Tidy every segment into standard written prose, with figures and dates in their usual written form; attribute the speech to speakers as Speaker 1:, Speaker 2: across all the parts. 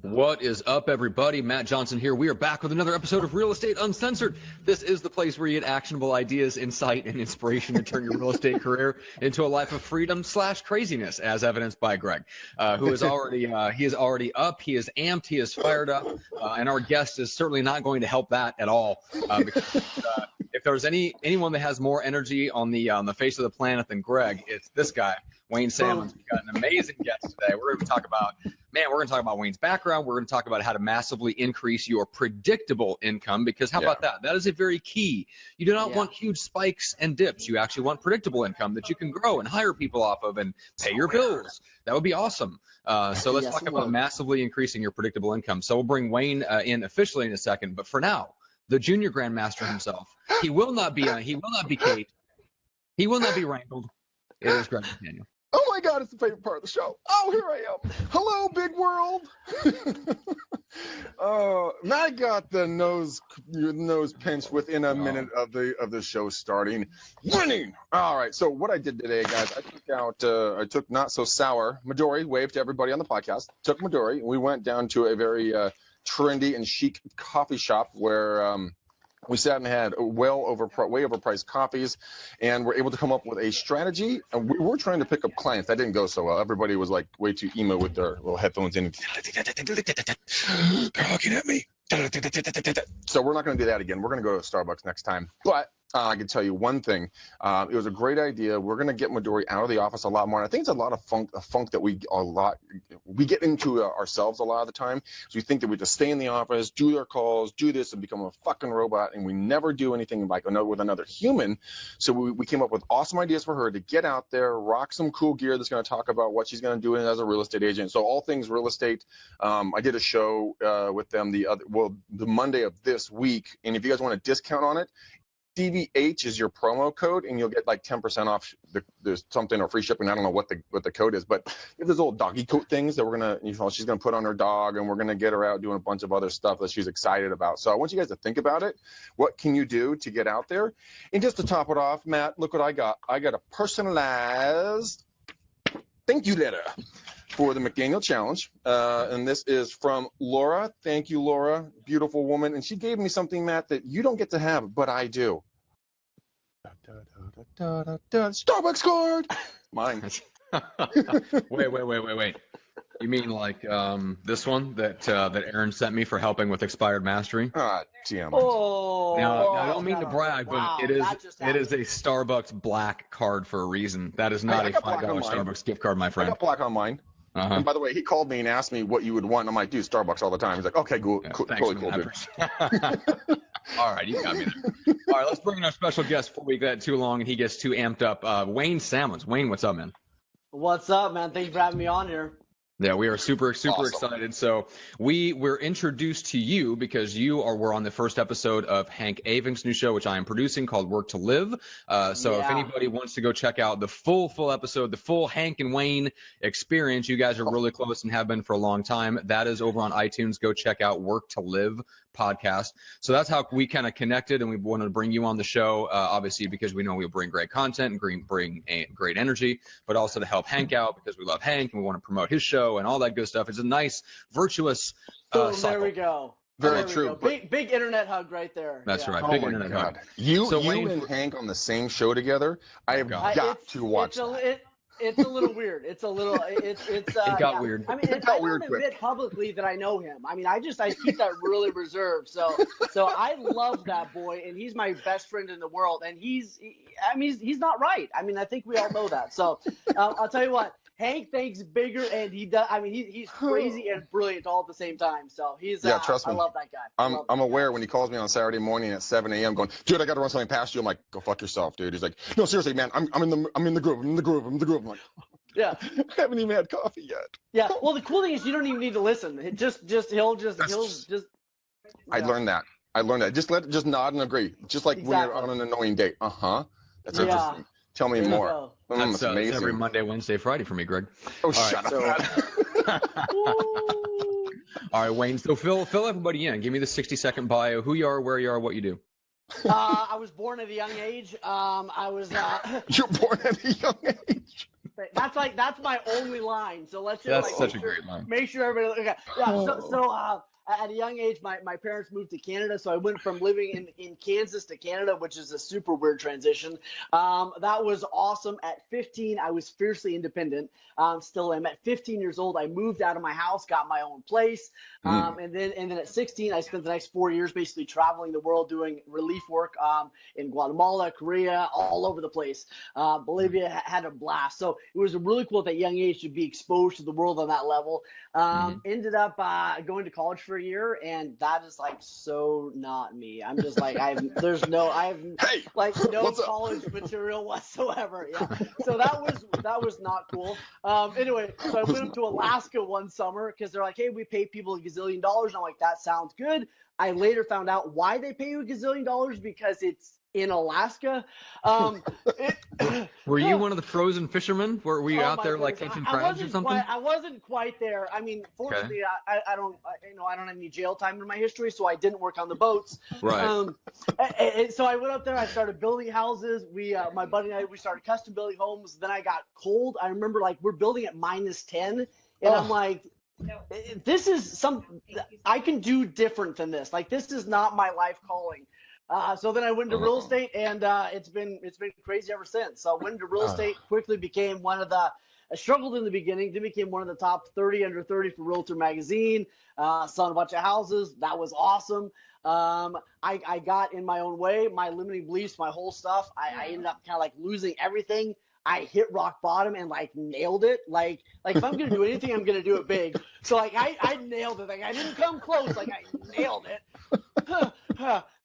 Speaker 1: What is up, everybody? Matt Johnson here. We are back with another episode of Real Estate Uncensored. This is the place where you get actionable ideas, insight, and inspiration to turn your real estate career into a life of freedom / craziness, as evidenced by Gregg, who is already he is already up, he is amped, he is fired up, and our guest is certainly not going to help that at all. Because, if there's anyone that has more energy on the face of the planet than Gregg, it's this guy, Wayne Salmons. We've got an amazing guest today. We're going to talk about Wayne's background. We're going to talk about how to massively increase your predictable income, because how about that? That is a very key. You do not want huge spikes and dips. You actually want predictable income that you can grow and hire people off of and pay your bills. That would be awesome. So let's talk about massively increasing your predictable income. So we'll bring Wayne in officially in a second, but for now, the junior grandmaster himself. He will not be Kate. He will not be wrangled. It is Gregg McDaniel.
Speaker 2: Oh my God, it's the favorite part of the show. Oh, here I am. Hello, big world. Matt got the nose pinched within a minute of the show starting. Winning. All right. So what I did today, guys, I took not so sour Midori. Waved to everybody on the podcast. Took Midori. We went down to a very trendy and chic coffee shop where we sat and had way overpriced coffees, and we're able to come up with a strategy. And we were trying to pick up clients. That didn't go so well. Everybody was like way too emo with their little headphones in. They're looking at me. So we're not going to do that again. We're going to go to Starbucks next time. But I can tell you one thing. It was a great idea. We're going to get Midori out of the office a lot more. And I think it's a lot of funk that we get into ourselves a lot of the time. So we think that we just stay in the office, do our calls, do this, and become a fucking robot, and we never do anything like with another human. So we came up with awesome ideas for her to get out there, rock some cool gear that's going to talk about what she's going to do as a real estate agent. So all things real estate. I did a show with them the Monday of this week, and if you guys want a discount on it, CVH is your promo code, and you'll get like 10% off. There's something or free shipping. I don't know what the code is, but there's little doggy coat things that she's gonna put on her dog, and we're gonna get her out doing a bunch of other stuff that she's excited about. So I want you guys to think about it. What can you do to get out there? And just to top it off, Matt, look what I got. I got a personalized thank you letter for the McDaniel Challenge, and this is from Laura. Thank you, Laura, beautiful woman, and she gave me something, Matt, that you don't get to have, but I do. Starbucks card. Mine.
Speaker 1: Wait. You mean like this one that Aaron sent me for helping with expired mastery?
Speaker 2: Damn.
Speaker 1: Now, I don't mean to brag, but it is a Starbucks black card for a reason. That is not a $5 Starbucks gift card, my friend.
Speaker 2: I got black on mine. And by the way, he called me and asked me what you would want. I'm like, dude, Starbucks all the time. He's like, okay, cool, totally cool, dude.
Speaker 1: All right, you got me there. All right, let's bring in our special guest before we get too long and he gets too amped up. Wayne Salmons. Wayne, what's up, man?
Speaker 3: What's up, man? Thank you for having me on here.
Speaker 1: Yeah, we are super
Speaker 2: awesome.
Speaker 1: excited. So we're introduced to you because we're on the first episode of Hank Aving's new show, which I am producing, called Work to Live. If anybody wants to go check out the full episode, the full Hank and Wayne experience, you guys are really close and have been for a long time. That is over on iTunes. Go check out Work to Live podcast. So that's how we kind of connected, and we wanted to bring you on the show, obviously, because we know we'll bring great content and bring great energy, but also to help Hank out because we love Hank and we want to promote his show and all that good stuff. It's a nice, virtuous
Speaker 3: cycle. There we go.
Speaker 2: Very true.
Speaker 3: Big internet hug right there.
Speaker 1: That's right.
Speaker 2: Big internet hug. You and Hank on the same show together. I have got to watch that.
Speaker 3: It's a little weird. It
Speaker 1: got weird.
Speaker 3: I mean, I don't admit publicly that I know him. I mean, I keep that really reserved. So I love that boy, and he's my best friend in the world. And he's not right. I mean, I think we all know that. So I'll tell you what. Hank thinks bigger, and he does. I mean, he's crazy and brilliant all at the same time. So he's
Speaker 2: trust me.
Speaker 3: I love that guy.
Speaker 2: I'm aware when he calls me on Saturday morning at 7 a.m. going, dude, I got to run something past you. I'm like, go fuck yourself, dude. He's like, no, seriously, man, I'm in the groove. I'm like,
Speaker 3: yeah,
Speaker 2: I haven't even had coffee yet.
Speaker 3: Yeah. Well, the cool thing is you don't even need to listen. He'll just.
Speaker 2: I learned that. Just nod and agree. Just like when you're on an annoying date. That's interesting. Tell me more.
Speaker 1: That's amazing. Every Monday, Wednesday, Friday for me, Greg.
Speaker 2: Oh, shut up.
Speaker 1: All right, Wayne. So fill everybody in. Give me the 60-second bio. Who you are, where you are, what you do.
Speaker 3: I was born at a young age.
Speaker 2: You're born at a young age.
Speaker 3: That's my only line. So let's just
Speaker 1: That's such a great line.
Speaker 3: Make sure everybody. Okay. Yeah. So at a young age, my parents moved to Canada, so I went from living in Kansas to Canada, which is a super weird transition. That was awesome. At 15, I was fiercely independent. Still am. At 15 years old, I moved out of my house, got my own place, and then at 16, I spent the next 4 years basically traveling the world doing relief work in Guatemala, Korea, all over the place. Bolivia, had a blast. So it was really cool at that young age to be exposed to the world on that level. Ended up going to college for a year, and that is like so not me. I'm just like I have no college material whatsoever. Yeah, so that was not cool. Anyway, so I went up to Alaska one summer because they're like, hey, we pay people $1 gazillion. And I'm like, that sounds good. I later found out why they pay you $1 gazillion, because it's in Alaska.
Speaker 1: Were you one of the frozen fishermen? Were you out there like catching crabs or something?
Speaker 3: I wasn't quite there. I mean, fortunately, I don't have any jail time in my history, so I didn't work on the boats.
Speaker 1: Right.
Speaker 3: So I went up there. I started building houses. My buddy and I, we started custom building homes. Then I got cold. I remember like we're building at -10, and I'm like, this is I can do different than this. Like, this is not my life calling. So then I went into real estate, and it's been crazy ever since. So I went into real estate, quickly became I struggled in the beginning, then became one of the top 30 under 30 for Realtor Magazine, selling a bunch of houses. That was awesome. I got in my own way, my limiting beliefs, my whole stuff. I ended up kind of like losing everything. I hit rock bottom and like nailed it. Like if I'm gonna do anything, I'm gonna do it big. So like I nailed it. Like I didn't come close. Like I nailed it.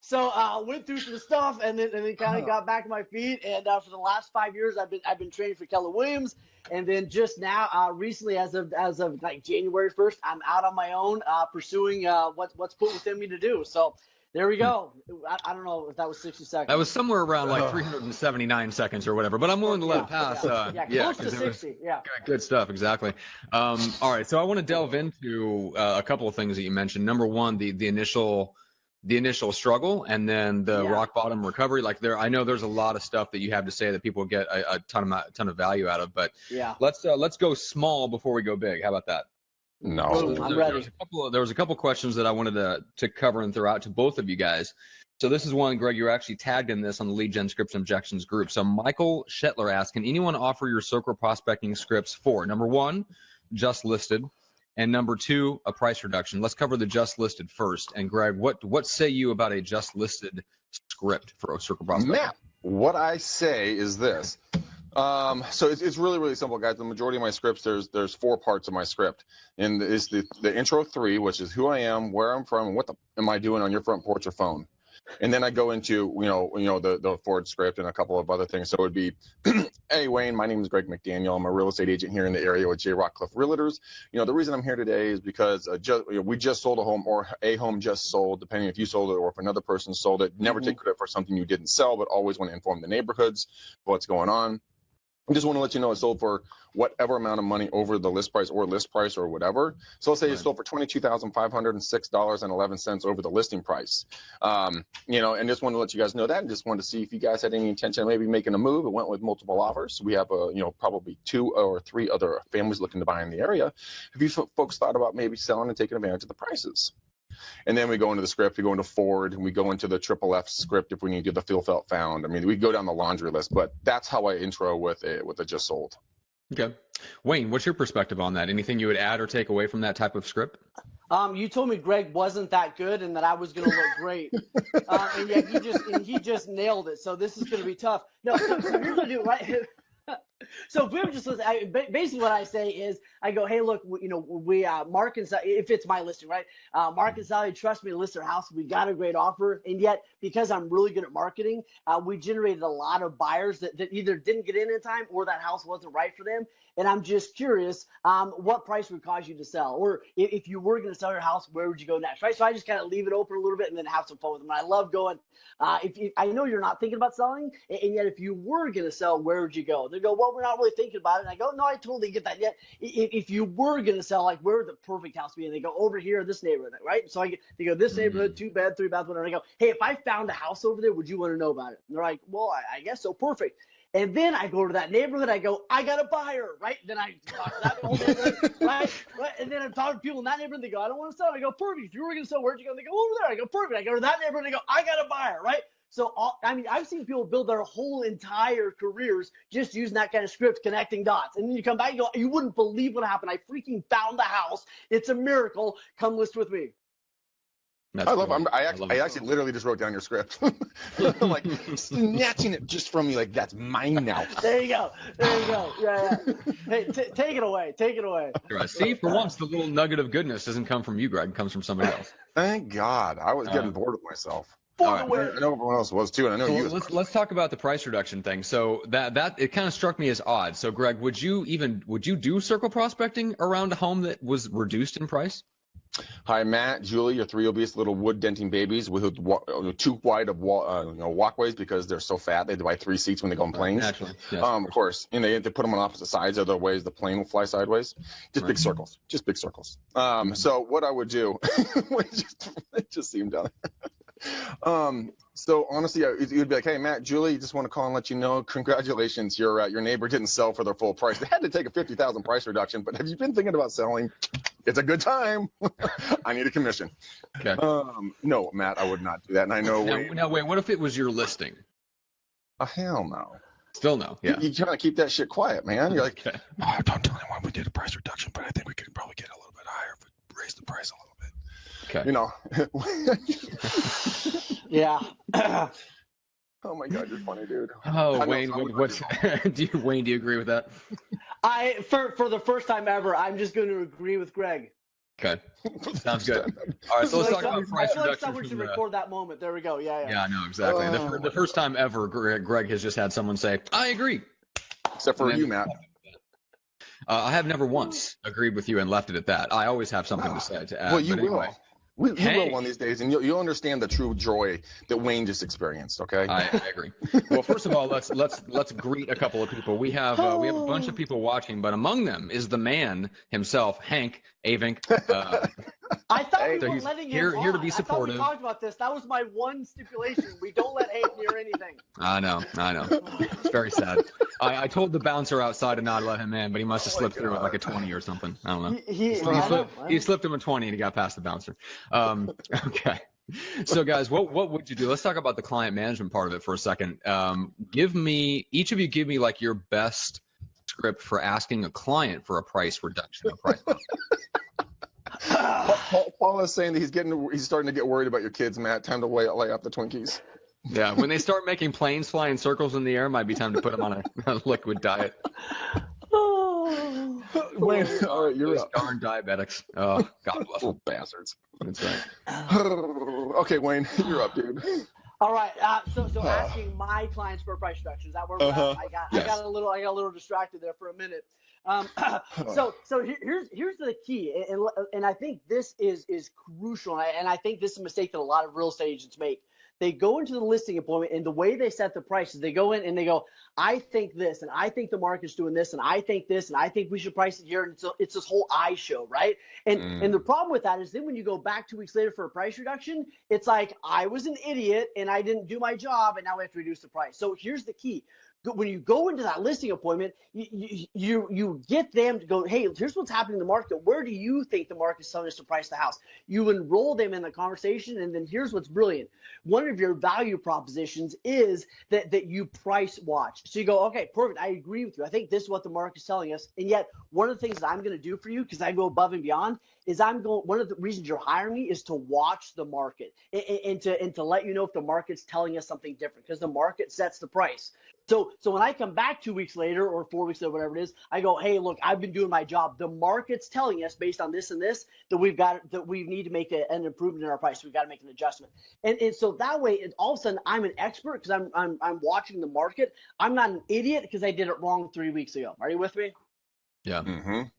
Speaker 3: So went through some stuff and then kind of got back on my feet. And for the last 5 years, I've been training for Keller Williams. And then just now, recently, as of like January 1st, I'm out on my own, pursuing what's put within me to do. So. There we go. I don't know if that was 60 seconds.
Speaker 1: That was somewhere around like 379 seconds or whatever, but I'm willing to let it pass.
Speaker 3: Close to 60.
Speaker 1: Good stuff. Exactly. All right. So I want to delve into a couple of things that you mentioned. Number one, the initial struggle, and then the rock bottom recovery. Like I know there's a lot of stuff that you have to say that people get a ton of value out of, but let's go small before we go big. How about that?
Speaker 2: No,
Speaker 3: I'm ready.
Speaker 1: There was a couple questions that I wanted to cover and throw out to both of you guys. So this is one, Greg, you're actually tagged in this on the Lead Gen Scripts and Objections group. So Michael Shetler asked, can anyone offer your circle prospecting scripts for, number one, just listed, and number two, a price reduction? Let's cover the just listed first. And Greg, what say you about a just listed script for a circle prospecting?
Speaker 2: Matt, what I say is this. So it's really, really simple, guys. The majority of my scripts, there's 4 parts of my script, and it's the intro 3, which is who I am, where I'm from, and what am I doing on your front porch or phone. And then I go into, the Ford script and a couple of other things. So it would be, hey, Wayne, my name is Gregg McDaniel. I'm a real estate agent here in the area with J. Rockcliffe Realtors. The reason I'm here today is because we just sold a home, or a home just sold, depending if you sold it or if another person sold it. Never take credit for something you didn't sell, but always want to inform the neighborhoods what's going on. I just want to let you know it sold for whatever amount of money over the list price or whatever. So let's say it sold for $22,506.11 over the listing price. And just wanted to let you guys know that, and just wanted to see if you guys had any intention of maybe making a move. It went with multiple offers. We have probably 2 or 3 other families looking to buy in the area. Have you folks thought about maybe selling and taking advantage of the prices? And then we go into the script, we go into Ford, and we go into the triple F script if we need to do the feel, felt, found. I mean, we go down the laundry list, but that's how I intro with a just sold.
Speaker 1: Okay. Wayne, what's your perspective on that? Anything you would add or take away from that type of script?
Speaker 3: You told me Greg wasn't that good and that I was going to look great. And yet he just nailed it. So this is going to be tough. No, so here's what I do, right? So if we were just listening, basically what I say is I go, hey, look, we Mark and Sally, if it's my listing, right? Mark and Sally trust me to list their house. We got a great offer, and yet because I'm really good at marketing, we generated a lot of buyers that either didn't get in time or that house wasn't right for them. And I'm just curious, what price would cause you to sell, or if you were going to sell your house, where would you go next, right? So I just kind of leave it open a little bit and then have some fun with them. And I love going. I know you're not thinking about selling, and yet if you were going to sell, where would you go? They go, well, we're not really thinking about it. And I go, no, I totally get that. Yet if you were going to sell, like, where would the perfect house be? And they go, over here, this neighborhood, right? So they go, this neighborhood, 2 bed, 3 bath, whatever. And I go, hey, if I found a house over there, would you want to know about it? And they're like, well, I guess so. Perfect. And then I go to that neighborhood. I go, I got a buyer, right? Then I talk to that whole neighborhood, right? And then I'm talking to people in that neighborhood. They go, I don't want to sell. I go, perfect. If you were going to sell, where'd you go? They go, over there. I go, perfect. I go to that neighborhood. And they go, I got a buyer, right? So, I've seen people build their whole entire careers just using that kind of script, connecting dots. And then you come back and go, you wouldn't believe what happened. I freaking found the house. It's a miracle. Come list with me.
Speaker 2: I love it. I actually literally just wrote down your script. I'm like snatching it just from you, like that's mine now.
Speaker 3: There you go. Yeah. Hey, take it away. Take it away.
Speaker 1: Right. See, for once, the little nugget of goodness doesn't come from you, Gregg. It comes from somebody else.
Speaker 2: Thank God. I was getting bored of myself.
Speaker 3: Right.
Speaker 2: I know everyone else was too, and I know you.
Speaker 1: Let's talk about the price reduction thing. So that it kind of struck me as odd. So, Gregg, would you do circle prospecting around a home that was reduced in price?
Speaker 2: Hi, Matt, Julie, your 3 obese little wood denting babies with 2 wide of walkways because they're so fat they have to buy 3 seats when they go on planes.
Speaker 1: Naturally, yes.
Speaker 2: Of course, and they put them on opposite sides, otherwise the plane will fly sideways. Just big circles, So what I would do, it just seemed down. So honestly, you'd be like, hey, Matt, Julie, just want to call and let you know, congratulations, your neighbor didn't sell for their full price. They had to take a $50,000 price reduction, but have you been thinking about selling? It's a good time. I need a commission.
Speaker 1: Okay.
Speaker 2: No, Matt, I would not do that. And I know.
Speaker 1: Now, wait, what if it was your listing?
Speaker 2: Hell no.
Speaker 1: Still no. Yeah.
Speaker 2: You trying to keep that shit quiet, man. You're like,
Speaker 1: okay.
Speaker 2: Oh, don't tell anyone we did a price reduction, but I think we could probably get a little bit higher if we raise the price a little bit.
Speaker 1: Okay.
Speaker 2: You know.
Speaker 3: Yeah.
Speaker 2: Oh my God, you're funny, dude.
Speaker 1: Oh, Wayne, Wayne, do you agree with that?
Speaker 3: For the first time ever, I'm just going to agree with Gregg.
Speaker 1: Okay. Sounds good. All right, so let's talk about price reduction.
Speaker 3: I feel like someone should record that moment. There we go. Yeah.
Speaker 1: Yeah, I know, exactly. The first time ever Gregg has just had someone say, I agree.
Speaker 2: Except for you, Matt.
Speaker 1: I have never once agreed with you and left it at that. I always have something to say to add.
Speaker 2: Well, you will.
Speaker 1: Anyway.
Speaker 2: You will one of these days, and you'll understand the true joy that Wayne just experienced. Okay.
Speaker 1: I agree. Well, first of all, let's greet a couple of people. We have a bunch of people watching, but among them is the man himself, Hank Avink.
Speaker 3: I thought we
Speaker 1: so
Speaker 3: were
Speaker 1: he's
Speaker 3: letting
Speaker 1: here
Speaker 3: him
Speaker 1: to
Speaker 3: on.
Speaker 1: be supportive.
Speaker 3: I thought we talked about this. That was my one stipulation. We don't let Hank near anything.
Speaker 1: I know. It's very sad. I told the bouncer outside to not let him in, but he must have slipped through with like a 20 or something. I don't know. He slipped him a 20 and he got past the bouncer. Okay. So guys, what would you do? Let's talk about the client management part of it for a second. Each of you give me like your best script for asking a client for a price reduction or price reduction.
Speaker 2: Paul is saying that he's starting to get worried about your kids, Matt. Time to lay up the Twinkies.
Speaker 1: Yeah, when they start making planes fly in circles in the air, it might be time to put them on a liquid diet.
Speaker 2: Wait, all right, you're
Speaker 1: those
Speaker 2: up.
Speaker 1: darn diabetics. Oh, God bless them.
Speaker 2: Bastards.
Speaker 1: That's right.
Speaker 2: Okay, Wayne, you're up, dude.
Speaker 3: All right. So asking my clients for a price reduction. Is that where we're at? I got a little distracted there for a minute. So here's the key, and I think this is crucial, and I think this is a mistake that a lot of real estate agents make. They go into the listing appointment, and the way they set the prices, they go in and they go, I think this, and I think the market's doing this, and I think this, and I think we should price it here. And it's this whole I show, right? And the problem with that is then when you go back 2 weeks later for a price reduction, it's like I was an idiot and I didn't do my job, and now we have to reduce the price. So here's the key. When you go into that listing appointment, you get them to go, hey, here's what's happening in the market. Where do you think the market's telling us to price the house? You enroll them in the conversation, and then here's what's brilliant. One of your value propositions is that you price watch. So you go, okay, perfect. I agree with you. I think this is what the market's telling us. And yet one of the things that I'm going to do for you, because I go above and beyond, is one of the reasons you're hiring me is to watch the market and to let you know if the market's telling us something different, because the market sets the price. So when I come back 2 weeks later or 4 weeks later, whatever it is, I go, hey, look, I've been doing my job. The market's telling us based on this and this that we need to make an improvement in our price. We've got to make an adjustment. And so that way, all of a sudden, I'm an expert because I'm watching the market. I'm not an idiot because I did it wrong 3 weeks ago. Are you with me?
Speaker 1: Yeah.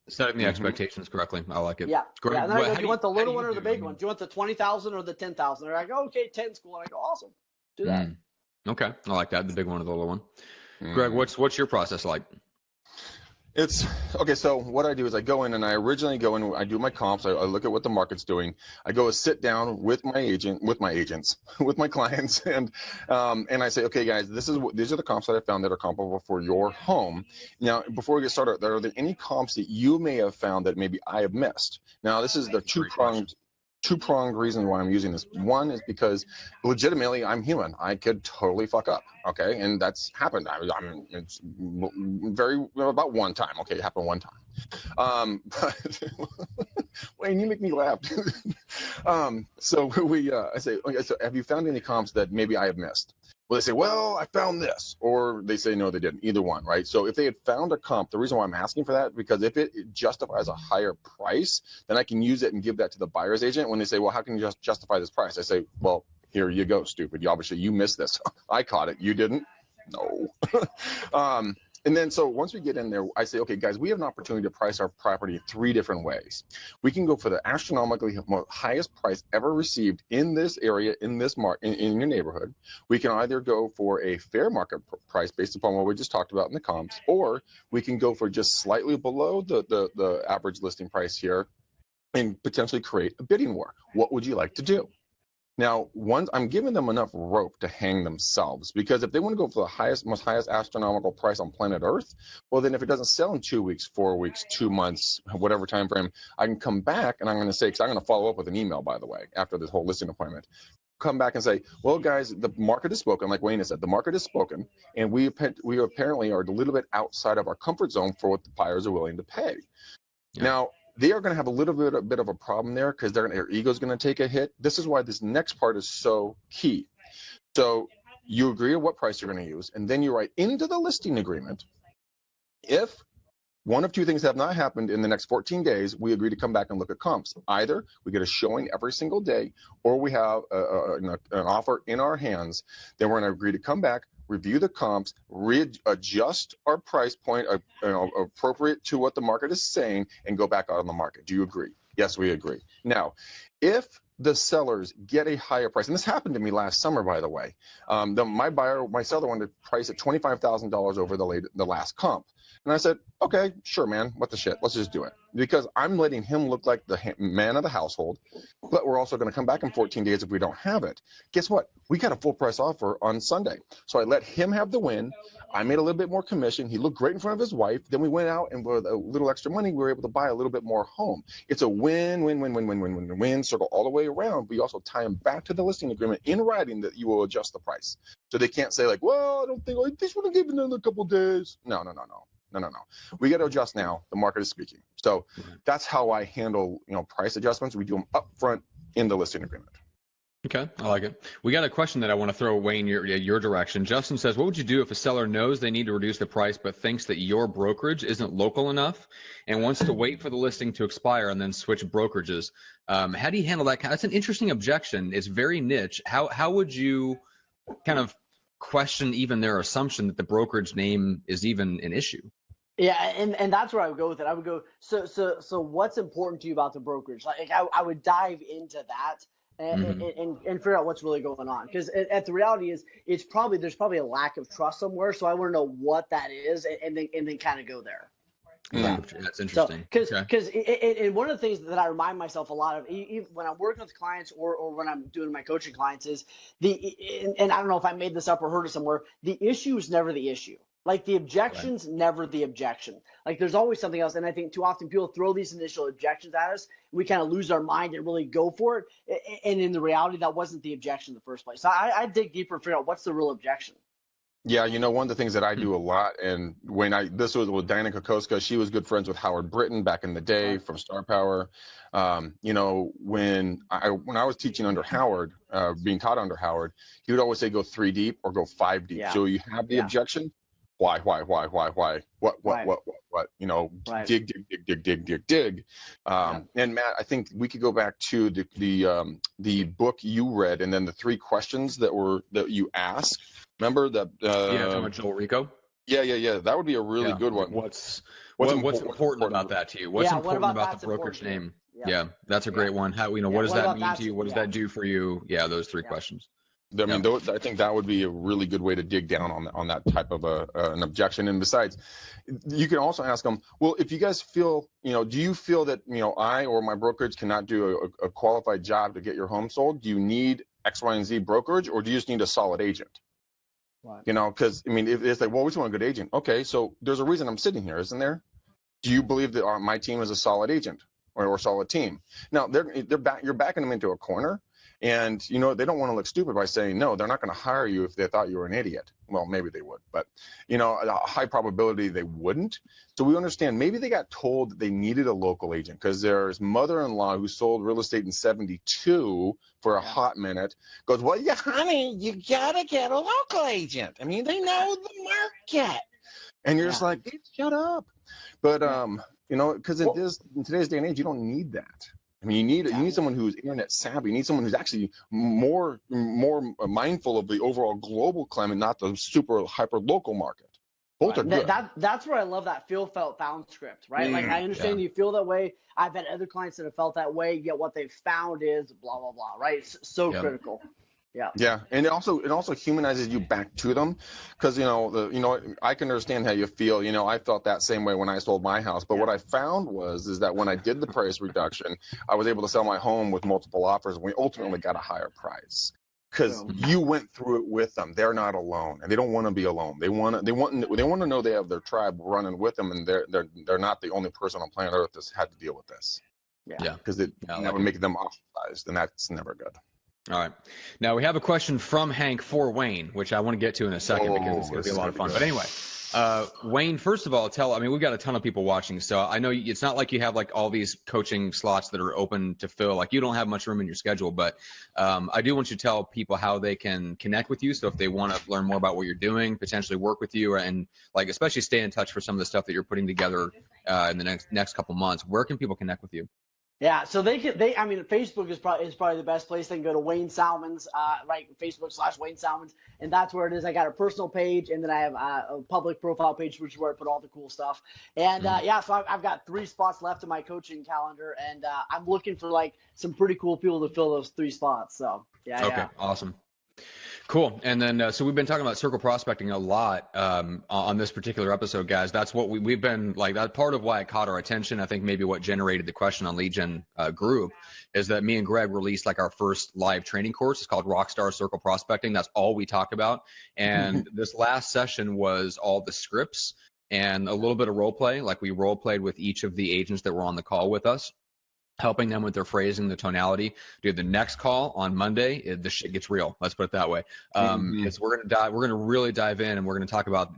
Speaker 1: Setting the expectations correctly. I like it.
Speaker 3: Yeah.
Speaker 1: Great.
Speaker 3: Yeah. And then I go, do you want the little one or the big one? Do you want the 20,000 or the 10,000? They're like, okay, 10's cool. And I go, awesome. Do that.
Speaker 1: Okay. I like that. The big one or the little one. Gregg, what's your process like?
Speaker 2: It's okay. So what I do is I go in and I originally go in. I do my comps. I look at what the market's doing. I go sit down with my agents, with my clients, and I say, okay, guys, these are the comps that I found that are comparable for your home. Now, before we get started, are there any comps that you may have found that maybe I have missed? Now, this is the two-pronged reason why I'm using this. One is because legitimately I'm human. I could totally fuck up. Okay, and that's happened. It's very about one time. Okay, it happened one time. But Wayne, you make me laugh. So I say, okay, so have you found any comps that maybe I have missed? Well, they say, well, I found this, or they say, no, they didn't. Either one, right? So if they had found a comp, the reason why I'm asking for that, because if it justifies a higher price, then I can use it and give that to the buyer's agent. When they say, well, how can you just justify this price? I say, well, here you go, stupid. Obviously, you missed this. I caught it. You didn't? No. And then so once we get in there, I say, okay, guys, we have an opportunity to price our property 3 different ways. We can go for the astronomically highest price ever received in this area, in this in your neighborhood. We can either go for a fair market price based upon what we just talked about in the comps, or we can go for just slightly below the average listing price here and potentially create a bidding war. What would you like to do? Now, I'm giving them enough rope to hang themselves, because if they want to go for the most highest astronomical price on planet Earth, well, then if it doesn't sell in 2 weeks, 4 weeks, 2 months, whatever time frame, I can come back and I'm going to say, because I'm going to follow up with an email, by the way, after this whole listing appointment, come back and say, well, guys, the market has spoken, like Wayne has said, the market has spoken, and we apparently are a little bit outside of our comfort zone for what the buyers are willing to pay. Yeah. Now, they are going to have a bit of a problem there, because their ego is going to take a hit. This is why this next part is so key. So you agree on what price you're going to use, and then you write into the listing agreement, if one of 2 things have not happened in the next 14 days, we agree to come back and look at comps. Either we get a showing every single day, or we have an offer in our hands. Then we're going to agree to come back, review the comps, readjust our price point appropriate to what the market is saying, and go back out on the market. Do you agree? Yes, we agree. Now, if the sellers get a higher price, and this happened to me last summer, by the way, my seller wanted to price at $25,000 over the last comp. And I said, okay, sure, man, what the shit? Let's just do it. Because I'm letting him look like the man of the household, but we're also going to come back in 14 days if we don't have it. Guess what? We got a full price offer on Sunday. So I let him have the win. I made a little bit more commission. He looked great in front of his wife. Then we went out, and with a little extra money, we were able to buy a little bit more home. It's a win circle all the way around. But you also tie them back to the listing agreement in writing that you will adjust the price. So they can't say like, well, I don't think this would have given them a couple days. No. We got to adjust now. The market is speaking. So that's how I handle, price adjustments. We do them up front in the listing agreement.
Speaker 1: Okay, I like it. We got a question that I want to throw away in your direction. Justin says, what would you do if a seller knows they need to reduce the price but thinks that your brokerage isn't local enough and wants to wait for the listing to expire and then switch brokerages? How do you handle that? That's an interesting objection. It's very niche. How would you kind of question even their assumption that the brokerage name is even an issue?
Speaker 3: Yeah, and that's where I would go with it. I would go, so what's important to you about the brokerage? Like I would dive into that and figure out what's really going on. Because the reality is, there's probably a lack of trust somewhere. So I want to know what that is, and then kind of go there.
Speaker 1: Yeah, that's interesting.
Speaker 3: Because one of the things that I remind myself a lot of, even when I'm working with clients or when I'm doing my coaching clients, is and I don't know if I made this up or heard it somewhere, the issue is never the issue. Like the objection's never the objection. Like there's always something else. And I think too often people throw these initial objections at us. We kind of lose our mind and really go for it. And in the reality, that wasn't the objection in the first place. So I dig deeper and figure out what's the real objection.
Speaker 2: Yeah, one of the things that I do a lot, and this was with Diana Kokoska, she was good friends with Howard Britton back in the day from Star Power. When I was teaching under Howard, being taught under Howard, he would always say go 3 deep or go 5 deep. Yeah. So you have the objection. Why? What?
Speaker 3: Right.
Speaker 2: Dig. And Matt, I think we could go back to the book you read, and then the 3 questions that you asked. Remember that?
Speaker 1: Talking about Joel Rico.
Speaker 2: Yeah. That would be a really good one.
Speaker 1: What's important about that to you? What's important about the brokerage name? Yeah, that's a great one. How what does that mean to you? What does that do for you? Yeah, those 3 questions.
Speaker 2: I mean, I think that would be a really good way to dig down on that type of an objection. And besides, you can also ask them, well, if you guys feel, do you feel that, I or my brokerage cannot do a qualified job to get your home sold? Do you need X, Y, and Z brokerage, or do you just need a solid agent?
Speaker 3: Right.
Speaker 2: Because, I mean, if it's like, well, we just want a good agent. Okay, so there's a reason I'm sitting here, isn't there? Do you believe that my team is a solid agent or a solid team? Now, you're backing them into a corner. And, they don't want to look stupid by saying, no, they're not going to hire you if they thought you were an idiot. Well, maybe they would, but, a high probability they wouldn't. So we understand maybe they got told that they needed a local agent because their mother-in-law who sold real estate in 72 for a hot minute goes, well, yeah, honey, you got to get a local agent. I mean, they know the market. And you're just like, shut up. But, because in today's day and age, you don't need that. I mean, you need someone who's internet savvy. You need someone who's actually more mindful of the overall global climate, not the super hyper local market. Both are good.
Speaker 3: That's where I love that feel, felt, found script, right? Like I understand you feel that way. I've had other clients that have felt that way. Yet what they've found is blah blah blah, right? It's so critical. Yeah, and it also humanizes you back to them, because I can understand how you feel. I felt that same way when I sold my house. But what I found is that when I did the price reduction, I was able to sell my home with multiple offers, and we ultimately got a higher price because you went through it with them. They're not alone, and they don't want to be alone. They want to know they have their tribe running with them, and they're not the only person on planet Earth that's had to deal with this. Yeah, because that would make them ostracized, and that's never good.
Speaker 1: All right. Now we have a question from Hank for Wayne, which I want to get to in a second because it's going to be a lot of fun. But anyway, Wayne, first of all, we've got a ton of people watching, so I know it's not like you have like all these coaching slots that are open to fill. Like you don't have much room in your schedule, but I do want you to tell people how they can connect with you. So if they want to learn more about what you're doing, potentially work with you, and like especially stay in touch for some of the stuff that you're putting together in the next couple months, where can people connect with you?
Speaker 3: Yeah, so Facebook is probably the best place. They can go to Wayne Salmons, right? Facebook.com/Wayne Salmons, and that's where it is. I got a personal page, and then I have a public profile page, which is where I put all the cool stuff. And so I've got 3 spots left in my coaching calendar, and I'm looking for like some pretty cool people to fill those 3 spots. So
Speaker 1: okay, awesome. Cool. And then, so we've been talking about circle prospecting a lot on this particular episode, guys. That's what we've been like. That's part of why it caught our attention. I think maybe what generated the question on Lead Gen group is that me and Gregg released like our first live training course. It's called Rockstar Circle Prospecting. That's all we talk about. And this last session was all the scripts and a little bit of role play. Like we role played with each of the agents that were on the call with us, helping them with their phrasing, the tonality. Dude, the next call on Monday, the shit gets real. Let's put it that way. We're gonna really dive in, and we're gonna talk about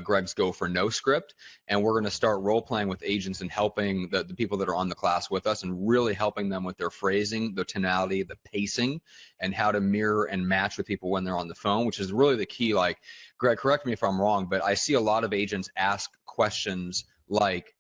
Speaker 1: Gregg's Go for No script, and we're gonna start role playing with agents and helping the people that are on the class with us, and really helping them with their phrasing, the tonality, the pacing, and how to mirror and match with people when they're on the phone, which is really the key. Like, Gregg, correct me if I'm wrong, but I see a lot of agents ask questions like,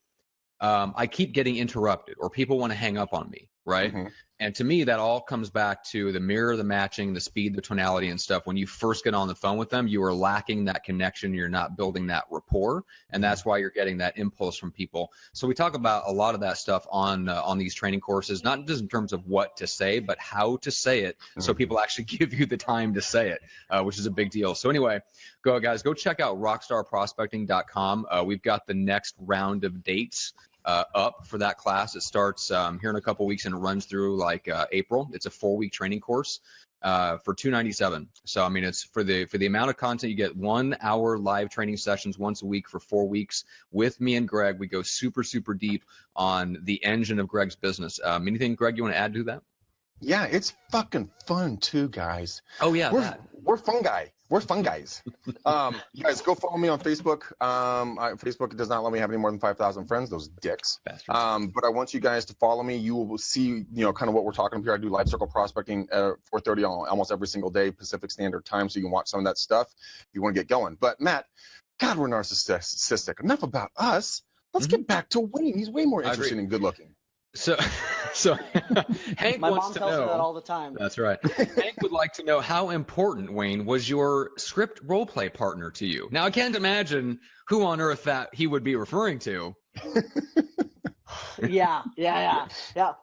Speaker 1: I keep getting interrupted, or people want to hang up on me, right? And to me, that all comes back to the mirror, the matching, the speed, the tonality and stuff. When you first get on the phone with them, you are lacking that connection. You're not building that rapport, and that's why you're getting that impulse from people. So we talk about a lot of that stuff on these training courses, not just in terms of what to say, but how to say it, so people actually give you the time to say it, which is a big deal. So anyway, go check out rockstarprospecting.com. We've got the next round of dates up for that class. It starts here in a couple weeks and it runs through like April. It's a 4-week training course for $297. So I mean, it's for the amount of content. You get 1 hour live training sessions once a week for 4 weeks with me and Gregg. We go super deep on the engine of Gregg's business. Anything, Gregg, you want to add to that?
Speaker 2: Yeah, it's fucking fun too, guys.
Speaker 1: Oh yeah,
Speaker 2: we're fun guys. We're fun guys. You guys, go follow me on Facebook. Facebook does not let me have any more than 5,000 friends, those dicks. But I want you guys to follow me. You will see, kind of what we're talking about here. I do live circle prospecting at 4:30 almost every single day, Pacific Standard Time, so you can watch some of that stuff if you want to get going. But Matt, God, we're narcissistic. Enough about us. Let's get back to Wayne. He's way more interesting and good looking.
Speaker 1: So Hank
Speaker 3: My
Speaker 1: wants
Speaker 3: mom
Speaker 1: to
Speaker 3: tells
Speaker 1: know.
Speaker 3: me that all the time.
Speaker 1: That's right. Hank would like to know how important, Wayne, was your script role play partner to you. Now I can't imagine who on earth that he would be referring to.
Speaker 3: Yeah.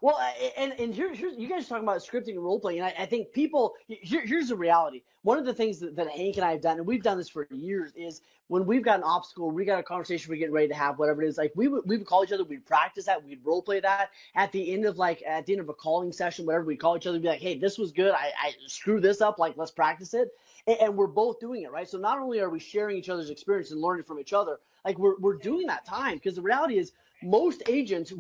Speaker 3: Well, and here's you guys are talking about scripting and role playing, and I think people here's the reality. One of the things that Hank and I have done, and we've done this for years, is when we've got an obstacle, we got a conversation we're getting ready to have, whatever it is, like we would call each other, we'd practice that, we'd role play that at the end of a calling session, whatever, we'd call each other and be like, hey, this was good, I screwed this up, like let's practice it, and we're both doing it, right? So not only are we sharing each other's experience and learning from each other, like we're doing that time, because the reality is most agents,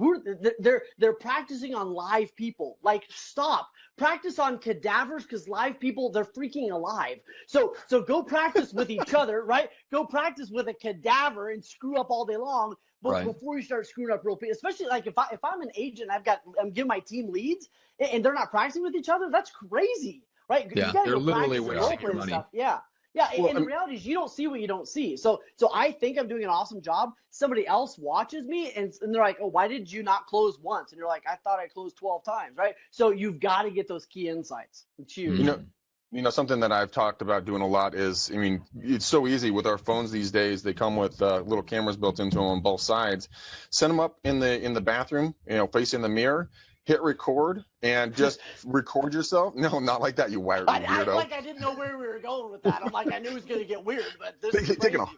Speaker 3: they're practicing on live people. Like, stop. Practice on cadavers, because live people, they're freaking alive. So go practice with each other, right? Go practice with a cadaver and screw up all day long before you start screwing up real people. Especially like if I'm an agent, I'm giving my team leads and they're not practicing with each other, that's crazy, right?
Speaker 1: Yeah, they're literally wasting your money.
Speaker 3: Yeah. Yeah, and the reality is you don't see what you don't see. So I think I'm doing an awesome job. Somebody else watches me, and they're like, oh, why did you not close once? And you're like, I thought I closed 12 times, right? So you've got to get those key insights. It's huge.
Speaker 2: You know, something that I've talked about doing a lot is, I mean, it's so easy with our phones these days. They come with little cameras built into them on both sides. Send them up in the bathroom, facing the mirror. Hit record and just record yourself. No, not like that, you wired weirdo.
Speaker 3: I didn't know where we were going with that. I'm like, I knew it was going to get weird, but this is
Speaker 2: take it off.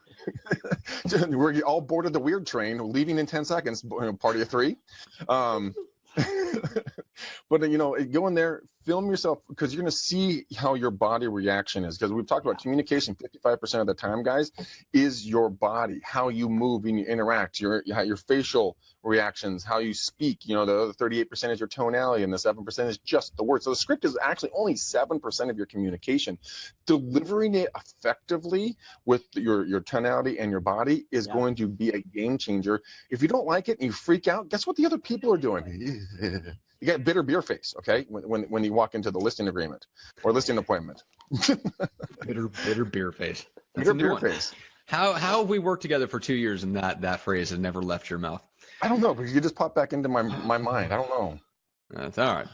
Speaker 2: We're all boarded the weird train, leaving in 10 seconds, party of 3. But, go in there, film yourself, because you're going to see how your body reaction is. Because we've talked about communication 55% of the time, guys, is your body, how you move and you interact, your facial reactions, how you speak. The other 38% is your tonality, and the 7% is just the words. So the script is actually only 7% of your communication. Delivering it effectively with your tonality and your body is going to be a game changer. If you don't like it and you freak out, guess what the other people are doing? You get bitter beer face, okay, when you walk into the listing agreement or listing appointment.
Speaker 1: bitter beer face.
Speaker 2: Bitter beer face.
Speaker 1: How have we worked together for 2 years and that phrase has never left your mouth?
Speaker 2: I don't know, but you just popped back into my mind. I don't know.
Speaker 1: That's all right.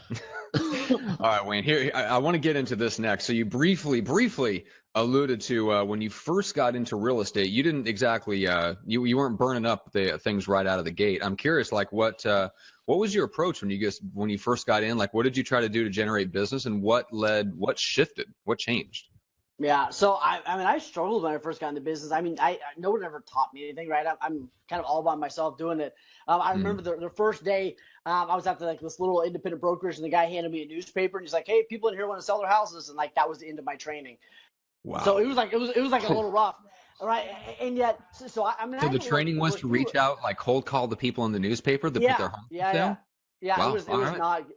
Speaker 1: All right, Wayne. Here, I want to get into this next. So you briefly alluded to when you first got into real estate, you didn't exactly you weren't burning up the things right out of the gate. I'm curious, like what was your approach when you first got in? Like, what did you try to do to generate business, and what shifted, what changed?
Speaker 3: Yeah, so I struggled when I first got into business. No one ever taught me anything, right? I'm kind of all by myself doing it. I remember the first day I was at this little independent brokerage, and the guy handed me a newspaper, and he's like, "Hey, people in here want to sell their houses," and that was the end of my training.
Speaker 1: Wow.
Speaker 3: So it was like a little rough, right? And yet, so
Speaker 1: the training was to reach out, like cold call the people in the newspaper that put their homes for sale?
Speaker 3: Yeah,
Speaker 1: wow.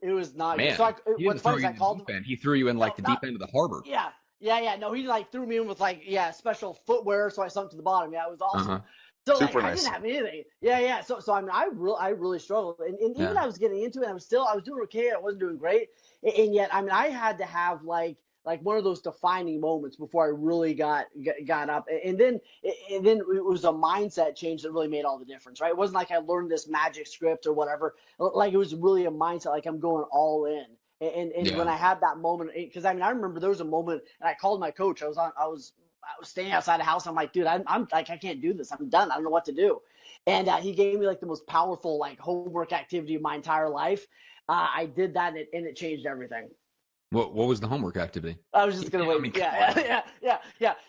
Speaker 3: It was not.
Speaker 1: Man,
Speaker 3: so what's funny is I called him.
Speaker 1: He threw you in the deep end of the harbor.
Speaker 3: Yeah. No, he threw me in with special footwear, so I sunk to the bottom. Yeah, it was awesome.
Speaker 1: Uh-huh.
Speaker 3: So
Speaker 2: Super
Speaker 3: I
Speaker 2: nice.
Speaker 3: didn't have anything. Yeah. So I really struggled, and even I was getting into it. I was doing okay. I wasn't doing great, and yet I had to have like one of those defining moments before I really got up, and then it was a mindset change that really made all the difference. Right? It wasn't like I learned this magic script or whatever. Like it was really a mindset. Like I'm going all in. And when I had that moment, because I remember there was a moment, and I called my coach. I was standing outside the house. I'm like, dude, I'm like, I can't do this. I'm done. I don't know what to do. And he gave me the most powerful homework activity of my entire life. I did that, and it changed everything.
Speaker 1: What was the homework activity?
Speaker 3: I was just gonna wait. Yeah.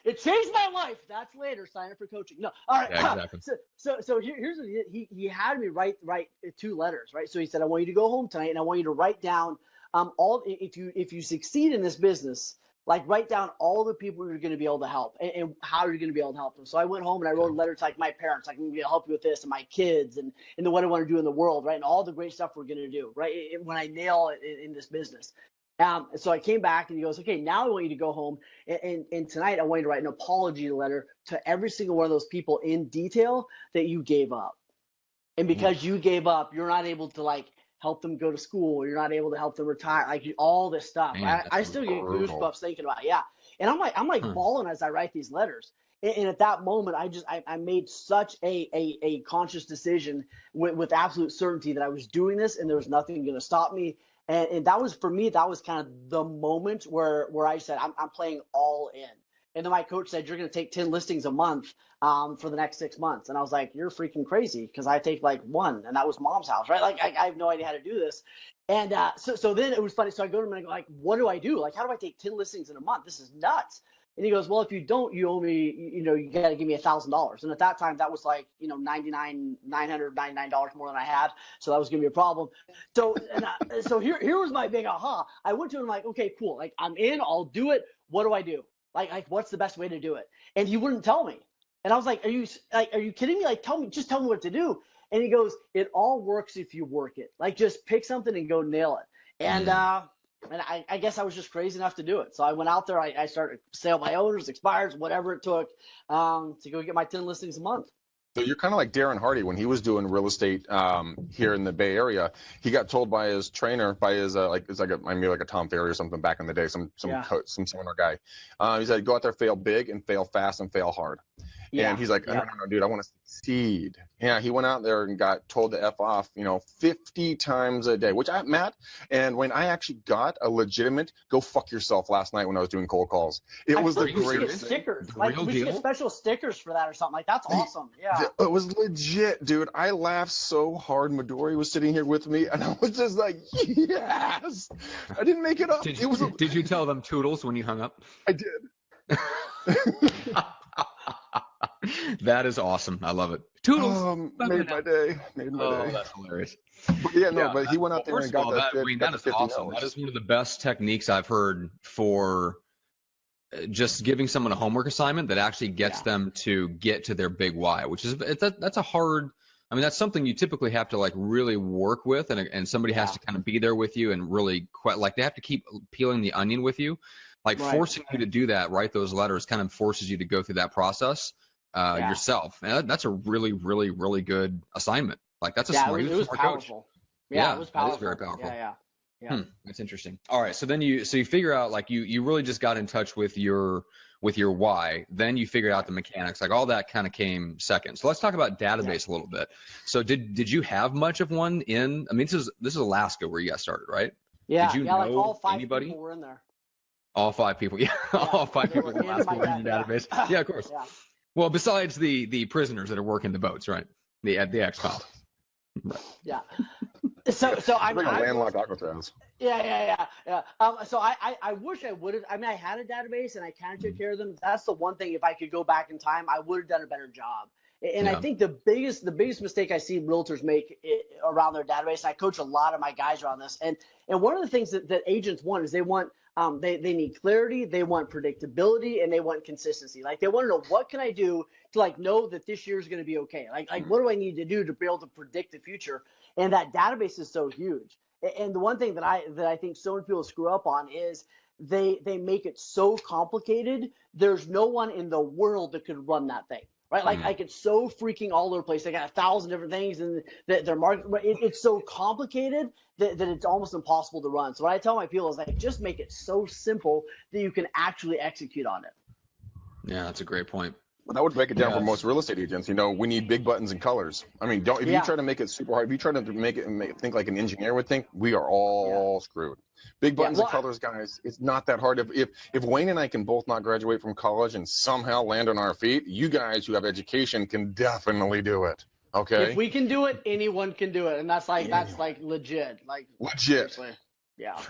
Speaker 3: It changed my life. That's later. Sign up for coaching. No, all right.
Speaker 1: Yeah, exactly.
Speaker 3: So here's he had me write 2 letters, right? So he said, I want you to go home tonight, and I want you to write down if you succeed in this business, write down all the people you're going to be able to help and how you're going to be able to help them. So I went home and I wrote a letter to my parents, I'm going to help you with this, and my kids, and what I want to do in the world, right? And all the great stuff we're going to do, right? When I nail it in this business. So I came back, and he goes, okay, now I want you to go home, and tonight I want you to write an apology letter to every single one of those people in detail that you gave up. And because you gave up, you're not able to help them go to school, or you're not able to help them retire, all this stuff.
Speaker 1: Man,
Speaker 3: I still get goosebumps thinking about it. Yeah. And I'm bawling as I write these letters. And at that moment, I made such a conscious decision with absolute certainty that I was doing this, and there was nothing going to stop me. And that was, for me, that was kind of the moment where I said, I'm playing all in. And then my coach said, you're going to take 10 listings a month for the next 6 months. And I was like, you're freaking crazy, because I take like one, and that was mom's house, right? Like I have no idea how to do this. And so then it was funny. So I go to him and I go like, what do I do? Like, how do I take 10 listings in a month? This is nuts. And he goes, well, if you don't, you owe me, you got to give me $1,000. And at that time, that was like, $999 more than I had. So that was going to be a problem. So, so here was my big aha. I went to him like, okay, cool. Like, I'm in, I'll do it. What do I do? Like, what's the best way to do it? And he wouldn't tell me. And I was like, are you kidding me? Like, just tell me what to do. And he goes, it all works if you work it. Like, just pick something and go nail it. And, and I guess I was just crazy enough to do it. So I went out there. I started sale by owners, expires, whatever it took, to go get my 10 listings a month.
Speaker 2: So you're kind of like Darren Hardy when he was doing real estate here in the Bay Area. He got told by his trainer, by his it's like a Tom Ferry or something back in the day, some seminar guy. He said, go out there, fail big and fail fast and fail hard. Yeah, and he's like, no, dude, I want to succeed. Yeah, he went out there and got told to F off, 50 times a day, Matt, and when I actually got a legitimate go fuck yourself last night when I was doing cold calls, it was the greatest
Speaker 3: stickers. Like, we should get special stickers for that or something. Like, that's awesome. Yeah.
Speaker 2: It was legit, dude. I laughed so hard. Midori was sitting here with me, and I was just like, yes. I didn't make it up.
Speaker 1: Did you tell them toodles when you hung up?
Speaker 2: I did.
Speaker 1: That is awesome. I love it. Toodles.
Speaker 2: Made my day.
Speaker 1: That's hilarious.
Speaker 2: But but he went out there and got that.
Speaker 1: That is awesome. That is one of the best techniques I've heard for just giving someone a homework assignment that actually gets them to get to their big why, which is that's a hard. I mean, that's something you typically have to like really work with, and somebody has to kind of be there with you and really they have to keep peeling the onion with you. Like forcing you to do that, write those letters, kind of forces you to go through that process yourself. And that's a really, really, really good assignment. Like, that's a smart,
Speaker 3: it was
Speaker 1: smart
Speaker 3: powerful.
Speaker 1: coach.
Speaker 3: Yeah, it was powerful.
Speaker 1: That is very powerful.
Speaker 3: Yeah.
Speaker 1: That's interesting. All right, so then you figure out like you really just got in touch with your why. Then you figured out the mechanics. Like, all that kind of came second. So let's talk about database a little bit. So did you have much of one in? I mean, this is Alaska where you got started, right?
Speaker 3: Yeah.
Speaker 1: Did you know
Speaker 3: like all 5
Speaker 1: anybody?
Speaker 3: people were in there.
Speaker 1: All 5 people, all 5 people in Alaska were in your database. Yeah, of course. Yeah. Well, besides the prisoners that are working the boats, right? The ex-cops. Right.
Speaker 3: Yeah. So I'm
Speaker 2: landlocked Alcatraz.
Speaker 3: Yeah. So I wish I would have. I mean, I had a database and I kind of took care of them. That's the one thing. If I could go back in time, I would have done a better job. And I think the biggest mistake I see realtors make around their database, and I coach a lot of my guys around this, and one of the things that agents want is they want they need clarity, they want predictability, and they want consistency. Like, they want to know, what can I do to like know that this year is going to be okay? Like what do I need to do to be able to predict the future? And that database is so huge. And the one thing that I think so many people screw up on is they make it so complicated. There's no one in the world that could run that thing. Right, like it's so freaking all over the place. They got 1,000 different things, and their market. It's so complicated that it's almost impossible to run. So what I tell my people is like, just make it so simple that you can actually execute on it.
Speaker 1: Yeah, that's a great point.
Speaker 2: Well, that would break it down for most real estate agents. We need big buttons and colors. I mean, if you try to make it super hard, if you try to make it think like an engineer would think, we are all screwed. Big buttons and colors, guys. It's not that hard. If Wayne and I can both not graduate from college and somehow land on our feet, you guys who have education can definitely do it. Okay.
Speaker 3: If we can do it, anyone can do it, and that's like legit. Like
Speaker 2: legit.
Speaker 3: Seriously. Yeah.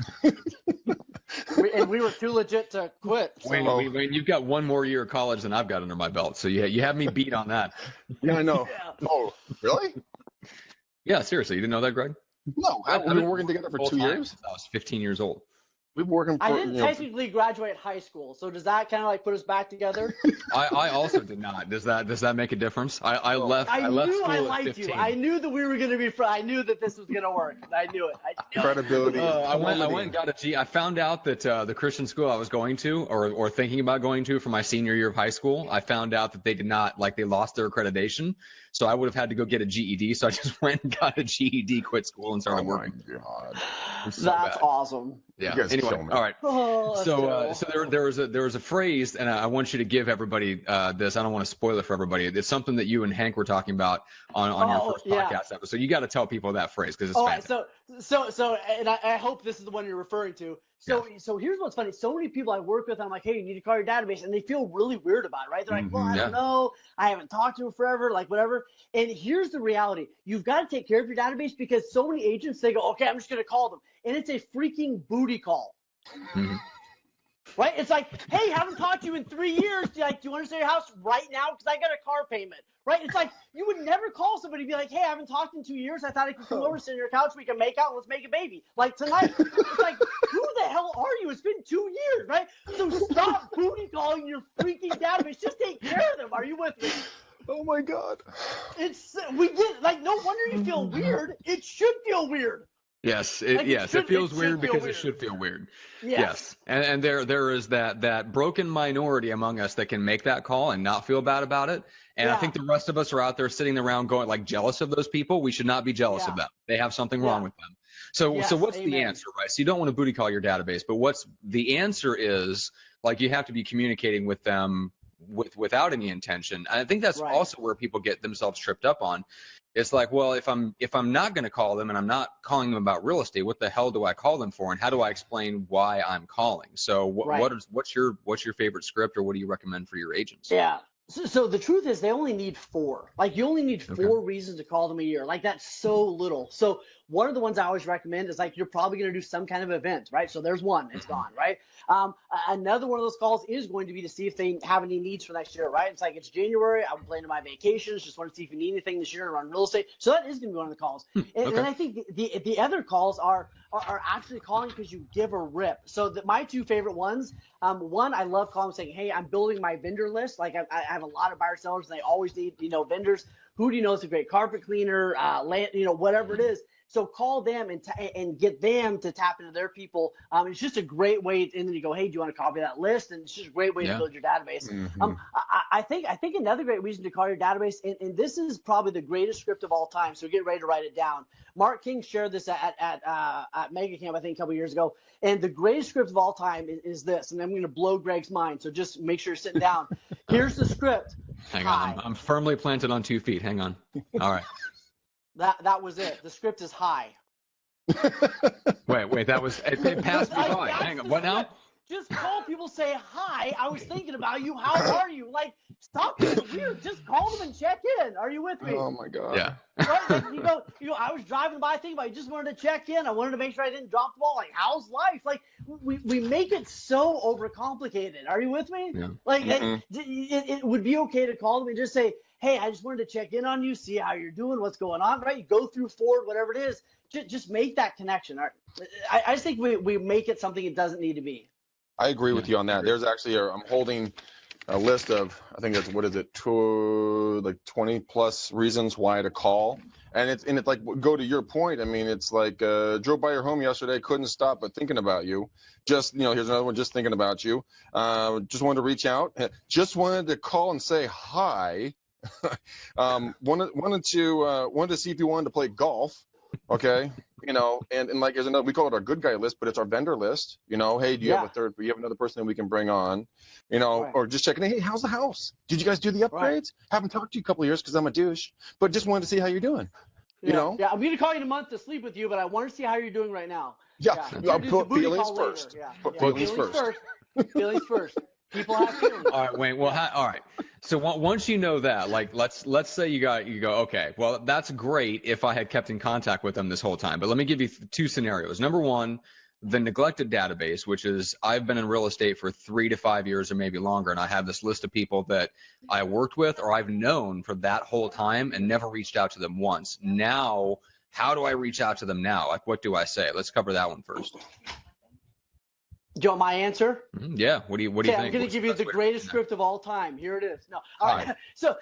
Speaker 3: we were too legit to quit. So.
Speaker 1: Wayne, you've got one more year of college than I've got under my belt, so you have me beat on that.
Speaker 2: Yeah, I know. Yeah. Oh, really?
Speaker 1: Yeah, seriously, you didn't know that, Greg?
Speaker 2: No, we've been working together for 2 years.
Speaker 1: I was 15 years old.
Speaker 2: We've been working.
Speaker 3: I didn't technically graduate high school, so does that kind of like put us back together?
Speaker 1: I also did not. Does that make a difference? I left. I left school
Speaker 3: I liked
Speaker 1: at 15.
Speaker 3: you. I knew that we were going to be. I knew that this was going to work. I knew it.
Speaker 2: Credibility.
Speaker 1: I went and got a G. I found out that the Christian school I was going to, or thinking about going to for my senior year of high school, I found out that they did not, they lost their accreditation. So I would have had to go get a GED. So I just went and got a GED, quit school, and started working.
Speaker 2: Oh my God.
Speaker 3: That's awesome.
Speaker 1: Yeah. Anyway, all right. So there was a phrase, and I want you to give everybody this. I don't want to spoil it for everybody. It's something that you and Hank were talking about on your first podcast episode. So you got to tell people that phrase because it's fantastic.
Speaker 3: So, and I hope this is the one you're referring to. So here's what's funny. So many people I work with, I'm like, hey, you need to call your database, and they feel really weird about it, right? They're like, well, I don't know. I haven't talked to him forever, like whatever. And here's the reality. You've got to take care of your database because so many agents, they go, okay, I'm just going to call them. And it's a freaking booty call. Right? It's like, hey, haven't talked to you in 3 years. Do you want to sell your house right now? Because I got a car payment. Right? It's like you would never call somebody and be like, hey, I haven't talked in 2 years. I thought I could come over, sit on your couch, we can make out, and let's make a baby. Like tonight. It's like, who the hell are you? It's been 2 years, right? So stop booty calling your freaking database. Just take care of them. Are you with me?
Speaker 2: Oh my God.
Speaker 3: We get like no wonder you feel weird. It should feel weird.
Speaker 1: Yes, it feels weird because it should feel weird. Yes. And there is that broken minority among us that can make that call and not feel bad about it. And I think the rest of us are out there sitting around going like jealous of those people. We should not be jealous of them. They have something wrong with them. So what's the answer, right? So you don't want to booty call your database, but what's the answer is like you have to be communicating with them without any intention. I think that's also where people get themselves tripped up on. It's like, well, if I'm not going to call them and I'm not calling them about real estate, what the hell do I call them for, and how do I explain why I'm calling? So what's your favorite script, or what do you recommend for your agents?
Speaker 3: Yeah. So the truth is they only need 4. Like you only need 4 reasons to call them a year. Like that's so little. So one of the ones I always recommend is like you're probably going to do some kind of event, right? So there's one, it's gone, right? Another one of those calls is going to be to see if they have any needs for next year, right? It's like it's January, I'm planning my vacations, just want to see if you need anything this year around real estate. So that is going to be one of the calls. And I think the other calls are actually calling because you give a rip. So my 2 favorite ones, one, I love calling saying, hey, I'm building my vendor list. Like I have a lot of buyer sellers and they always need, vendors. Who do you know is a great carpet cleaner, land, whatever it is. So call them and get them to tap into their people. It's just a great way. And then you go, hey, do you want to copy that list? And it's just a great way to build your database. I think another great reason to call your database, and this is probably the greatest script of all time. So get ready to write it down. Mark King shared this at Mega Camp, I think, a couple years ago. And the greatest script of all time is this. And I'm going to blow Gregg's mind. So just make sure you're sitting down. Here's the script.
Speaker 1: Hang on. I'm firmly planted on 2 feet. Hang on. All right.
Speaker 3: That was it. The script is hi.
Speaker 1: Wait, that was it passed me by. Hang on. What now?
Speaker 3: Just call people, say hi. I was thinking about you. How are you? Like, stop being weird. Just call them and check in. Are you with me?
Speaker 2: Oh my God.
Speaker 1: Yeah.
Speaker 3: Right? Like, I was driving by thinking about you. Just wanted to check in. I wanted to make sure I didn't drop the ball. Like, how's life? Like, we make it so overcomplicated. Are you with me?
Speaker 1: Yeah.
Speaker 3: Like, it would be okay to call them and just say, hey, I just wanted to check in on you, see how you're doing, what's going on, right? You go through forward, whatever it is, just make that connection. I just think we make it something it doesn't need to be.
Speaker 2: I agree with you on that. There's actually I'm holding a list of, I think that's, 20 plus reasons why to call. And it's like, go to your point. I mean, it's like, drove by your home yesterday, couldn't stop but thinking about you. Just, here's another one, just thinking about you. Just wanted to reach out. Just wanted to call and say hi. Wanted to see if you wanted to play golf. Okay. And like, there's another, we call it our good guy list, but it's our vendor list. Hey, do you have another person that we can bring on, or just checking, hey, how's the house? Did you guys do the upgrades? Right. Haven't talked to you a couple of years because I'm a douche, but just wanted to see how you're doing.
Speaker 3: Yeah, I'm going to call you in a month to sleep with you, but I want to see how you're doing right now.
Speaker 2: Put feelings first. Feelings first.
Speaker 3: Feelings first. People have feelings.
Speaker 1: All right, Wayne. Well, all right. So once you know that, like, let's say you go, okay, well, that's great if I had kept in contact with them this whole time. But let me give you 2 scenarios. Number one, the neglected database, which is I've been in real estate for 3 to 5 years or maybe longer, and I have this list of people that I worked with or I've known for that whole time and never reached out to them once. Now, how do I reach out to them now? Like, what do I say? Let's cover that one first.
Speaker 3: Do you want my answer?
Speaker 1: Yeah. What do you think?
Speaker 3: I'm going to give you the greatest script of all time. Here it is. No. All right. So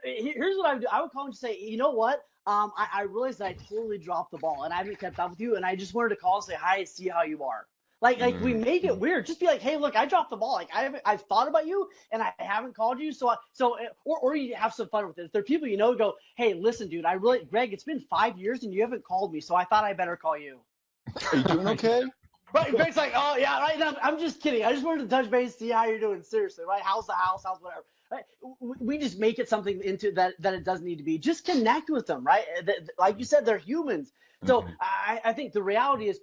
Speaker 3: here's what I would do. I would call and say, you know what? I realized that I totally dropped the ball and I haven't kept up with you. And I just wanted to call and say hi and see how you are. Like we make it weird. Just be like, hey, look, I dropped the ball. Like I've thought about you and I haven't called you. Or you have some fun with it. If there are people go, hey, listen, dude, Gregg, it's been 5 years and you haven't called me, so I thought I better call you.
Speaker 2: Are you doing okay?
Speaker 3: Right, Gregg's like, oh yeah, right now I'm just kidding. I just wanted to touch base, see how you're doing. Seriously, right? How's the house? How's whatever. right? We just make it something into that it doesn't need to be. Just connect with them, right? Like you said, they're humans. So I think the reality is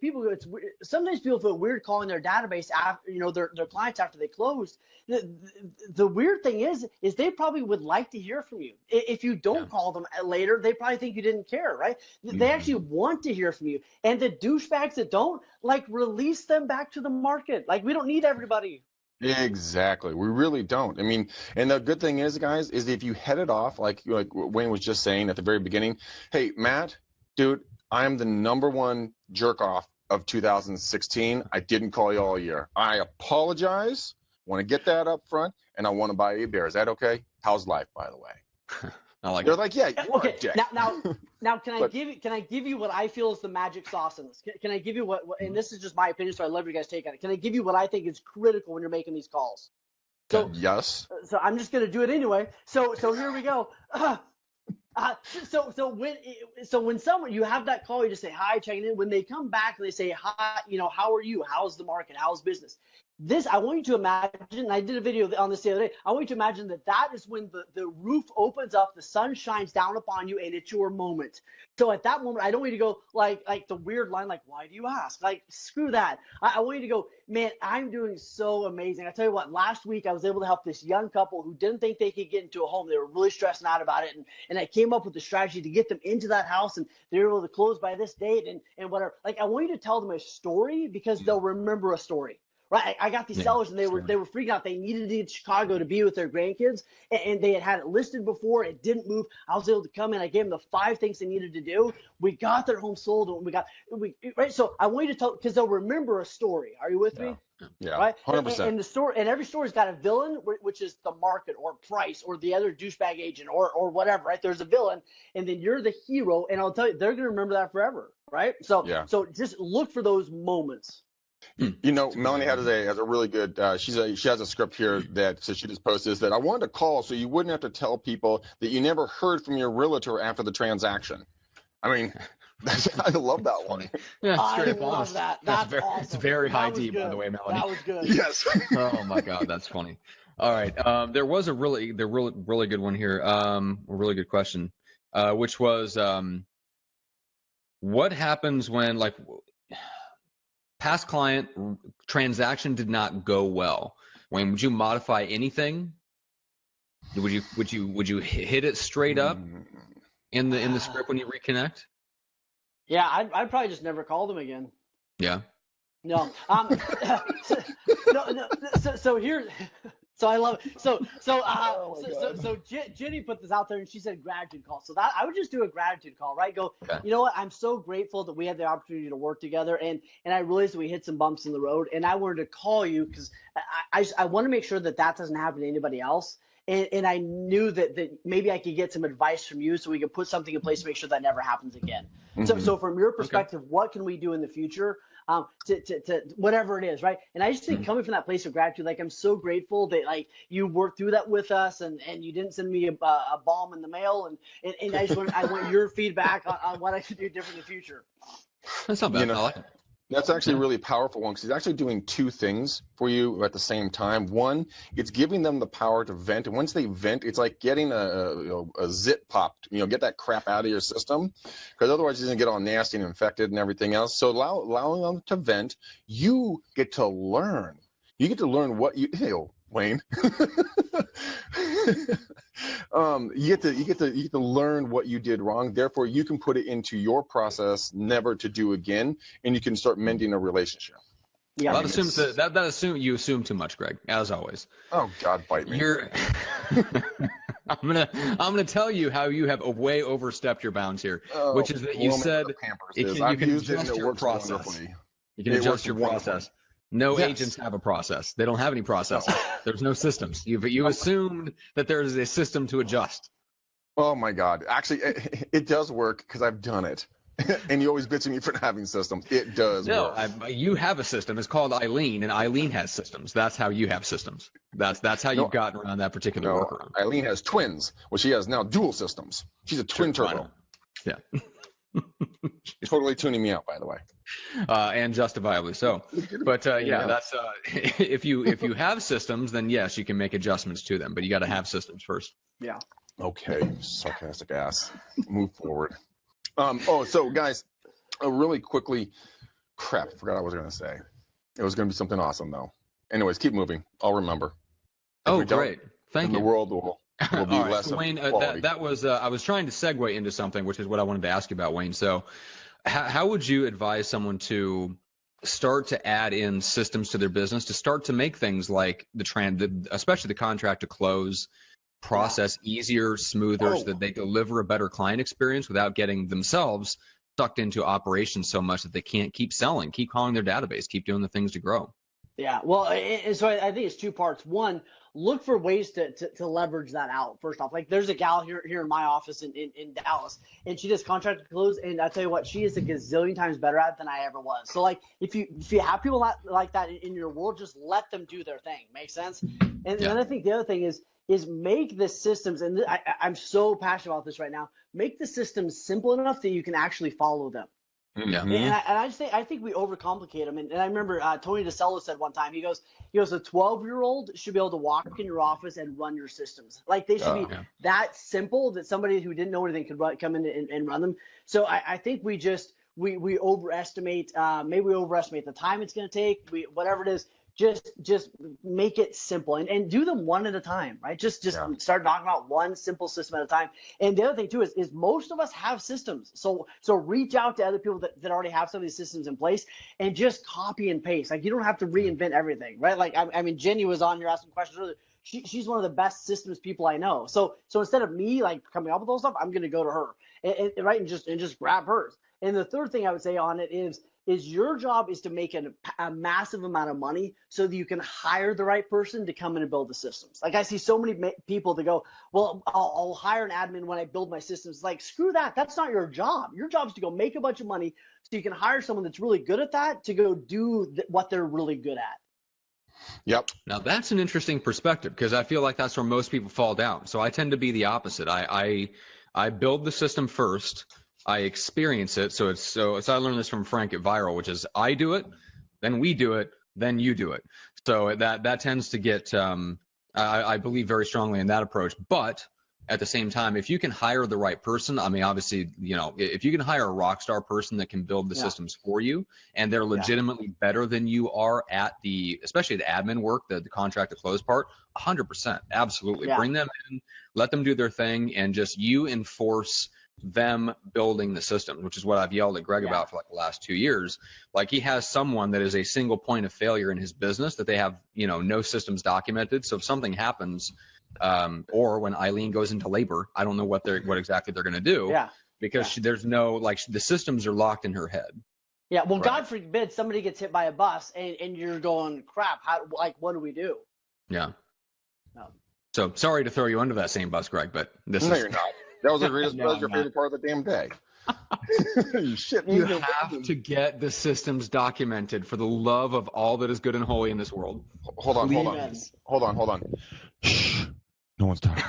Speaker 3: sometimes people feel weird calling their database after, their clients after they closed. The weird thing is they probably would like to hear from you. If you don't call them later, they probably think you didn't care, right? They actually want to hear from you. And the douchebags that don't, release them back to the market. We don't need everybody.
Speaker 2: Exactly. We really don't. I mean, and the good thing is, guys, is if you head it off, like Wayne was just saying at the very beginning, hey, Matt, dude, I am the #1 jerk off of 2016. I didn't call you all year. I apologize. Want to get that up front, and I want to buy a beer. Is that okay? How's life, by the way?
Speaker 1: I like
Speaker 2: They're
Speaker 1: it.
Speaker 2: like, yeah, you are a dick.
Speaker 3: Now, can I give you what I feel is the magic sauce in this? Can I give you what? And this is just my opinion, so I love your guys' take on it. Can I give you what I think is critical when you're making these calls? So
Speaker 2: yes.
Speaker 3: So I'm just gonna do it anyway. So here we go. So when someone, you have that call, you just say hi, checking in. When they come back and they say hi, how are you? How's the market? How's business? This, I want you to imagine, and I did a video on this the other day, I want you to imagine that is when the roof opens up, the sun shines down upon you, and it's your moment. So at that moment, I don't want you to go like the weird line, why do you ask? Screw that. I want you to go, man, I'm doing so amazing. I tell you what, last week I was able to help this young couple who didn't think they could get into a home. They were really stressing out about it, and I came up with a strategy to get them into that house, and they were able to close by this date and whatever. I want you to tell them a story because they'll remember a story. Right, I got these sellers, and they were freaking out. They needed to get to Chicago to be with their grandkids, and they had it listed before. It didn't move. I was able to come in. I gave them the 5 things they needed to do. We got their home sold, and right. So I want you to tell, because they'll remember a story. Are you with me?
Speaker 2: Yeah,
Speaker 3: right.
Speaker 2: 100%.
Speaker 3: And the story, and every story's got a villain, which is the market or price or the other douchebag agent or whatever. Right? There's a villain, and then you're the hero. And I'll tell you, they're going to remember that forever. Right? So just look for those moments.
Speaker 2: Melanie has a really good she has a script here that she just posted this, that I wanted to call so you wouldn't have to tell people that you never heard from your realtor after the transaction. I mean, I love that one.
Speaker 1: Yeah,
Speaker 3: I love that. That's awesome.
Speaker 1: It's very high D, by
Speaker 3: good.
Speaker 1: the way, Melanie.
Speaker 3: That was good.
Speaker 2: Yes.
Speaker 1: Oh my God, that's funny. All right, there was a really good one here. A really good question, which was what happens when past client transaction did not go well. Wayne, would you modify anything? Would you hit it straight up in the script when you reconnect?
Speaker 3: Yeah, I'd probably just never call them again.
Speaker 1: Yeah.
Speaker 3: No. No. So here. So I love it. So Jenny put this out there, and she said gratitude call. So that I would just do a gratitude call, right? Go, okay. You know what? I'm so grateful that we had the opportunity to work together, and I realized that we hit some bumps in the road, and I wanted to call you because I want to make sure that doesn't happen to anybody else. And I knew that maybe I could get some advice from you so we could put something in place to make sure that never happens again. Mm-hmm. So from your perspective, what can we do in the future to whatever it is, right? And I just think coming from that place of gratitude, I'm so grateful that you worked through that with us and you didn't send me a bomb in the mail. And I want your feedback on what I could do different in the future.
Speaker 1: That's not bad. I like it.
Speaker 2: That's actually a really powerful one because he's actually doing 2 things for you at the same time. One, it's giving them the power to vent, and once they vent, it's like getting a zip popped. Get that crap out of your system, because otherwise it's gonna get all nasty and infected and everything else. So allowing them to vent, you get to learn. You get to learn what you. Hey, Wayne. You get to learn what you did wrong. Therefore, you can put it into your process, never to do again, and you can start mending a relationship.
Speaker 3: Yeah,
Speaker 1: well, you assume too much, Gregg, as always.
Speaker 2: Oh God, bite me.
Speaker 1: I'm gonna tell you how you have way overstepped your bounds here, which is that you said you can adjust your process. You can adjust your process. No agents have a process. They don't have any processes. There's no systems. You assumed that there is a system to adjust.
Speaker 2: Oh my God! Actually, it does work because I've done it. And you always bitch at me for not having systems. It does work.
Speaker 1: You have a system. It's called Eileen, and Eileen has systems. That's how you have systems. That's how you've gotten around that particular workaround.
Speaker 2: Eileen has twins. Well, she has now dual systems. She's a twin turbo.
Speaker 1: Yeah.
Speaker 2: Totally tuning me out, by the way.
Speaker 1: And justifiably so. But yeah, that's if you have systems, then yes, you can make adjustments to them. But you got to have systems first.
Speaker 3: Yeah.
Speaker 2: Okay, sarcastic ass. Move forward. So guys, really quickly, crap, I forgot what I was going to say. It was going to be something awesome, though. Anyways, keep moving. I'll remember.
Speaker 1: Oh, great. Thank you.
Speaker 2: The world will be
Speaker 1: right,
Speaker 2: less
Speaker 1: so Wayne,
Speaker 2: quality.
Speaker 1: that was I was trying to segue into something, which is what I wanted to ask you about, Wayne. So how would you advise someone to start to add in systems to their business, to start to make things like especially the contract to close process easier, smoother, so that they deliver a better client experience without getting themselves sucked into operations so much that they can't keep selling, keep calling their database, keep doing the things to grow?
Speaker 3: Yeah, well, so I think it's two parts. One, look for ways to leverage that out. First off, like there's a gal here in my office in Dallas, and she does contract to close, and I tell you what, she is a gazillion times better at it than I ever was. So like if you have people like that in your world, just let them do their thing. Make sense? And then I think the other thing is make the systems, and I'm so passionate about this right now, make the systems simple enough that you can actually follow them.
Speaker 1: Yeah.
Speaker 3: And I think we overcomplicate them. And I remember Tony DeCello said one time, he goes, a 12-year-old should be able to walk in your office and run your systems. Like they should be that simple that somebody who didn't know anything could come in and run them. So I think we overestimate, maybe we overestimate the time it's going to take, whatever it is. Just make it simple and do them one at a time, right? Just start knocking out one simple system at a time. And the other thing too is most of us have systems. So reach out to other people that already have some of these systems in place and just copy and paste. Like you don't have to reinvent everything, right? Like I mean, Jenny was on here asking questions earlier. She's one of the best systems people I know. So instead of me like coming up with all stuff, I'm going to go to her and just grab hers. And the third thing I would say on it is your job is to make a massive amount of money so that you can hire the right person to come in and build the systems. Like I see so many people that go, well, I'll hire an admin when I build my systems. Like, screw that. That's not your job. Your job is to go make a bunch of money so you can hire someone that's really good at that to go do what they're really good at.
Speaker 2: Yep.
Speaker 1: Now that's an interesting perspective because I feel like that's where most people fall down. So I tend to be the opposite. I build the system first. I experience it. So I learned this from Frank at Viral, which is I do it, then we do it, then you do it. So that tends to get, I believe very strongly in that approach. But at the same time, if you can hire the right person, I mean, obviously, if you can hire a rock star person that can build the systems for you and they're legitimately better than you are at especially the admin work, the contract to close part, 100%, absolutely. Bring them in, let them do their thing, and just you enforce them building the system, which is what I've yelled at Gregg about for like the last 2 years. Like he has someone that is a single point of failure in his business that they have, no systems documented. So if something happens, or when Eileen goes into labor, I don't know what exactly they're going to do because there's no, like the systems are locked in her head.
Speaker 3: Yeah. Well, God forbid somebody gets hit by a bus and you're going, crap, what do we do?
Speaker 1: Yeah. So sorry to throw you under that same bus, Gregg, but
Speaker 2: you're not. That was your favorite part of the damn day.
Speaker 1: You have to get the systems documented for the love of all that is good and holy in this world.
Speaker 2: Hold on. Shh. No one's talking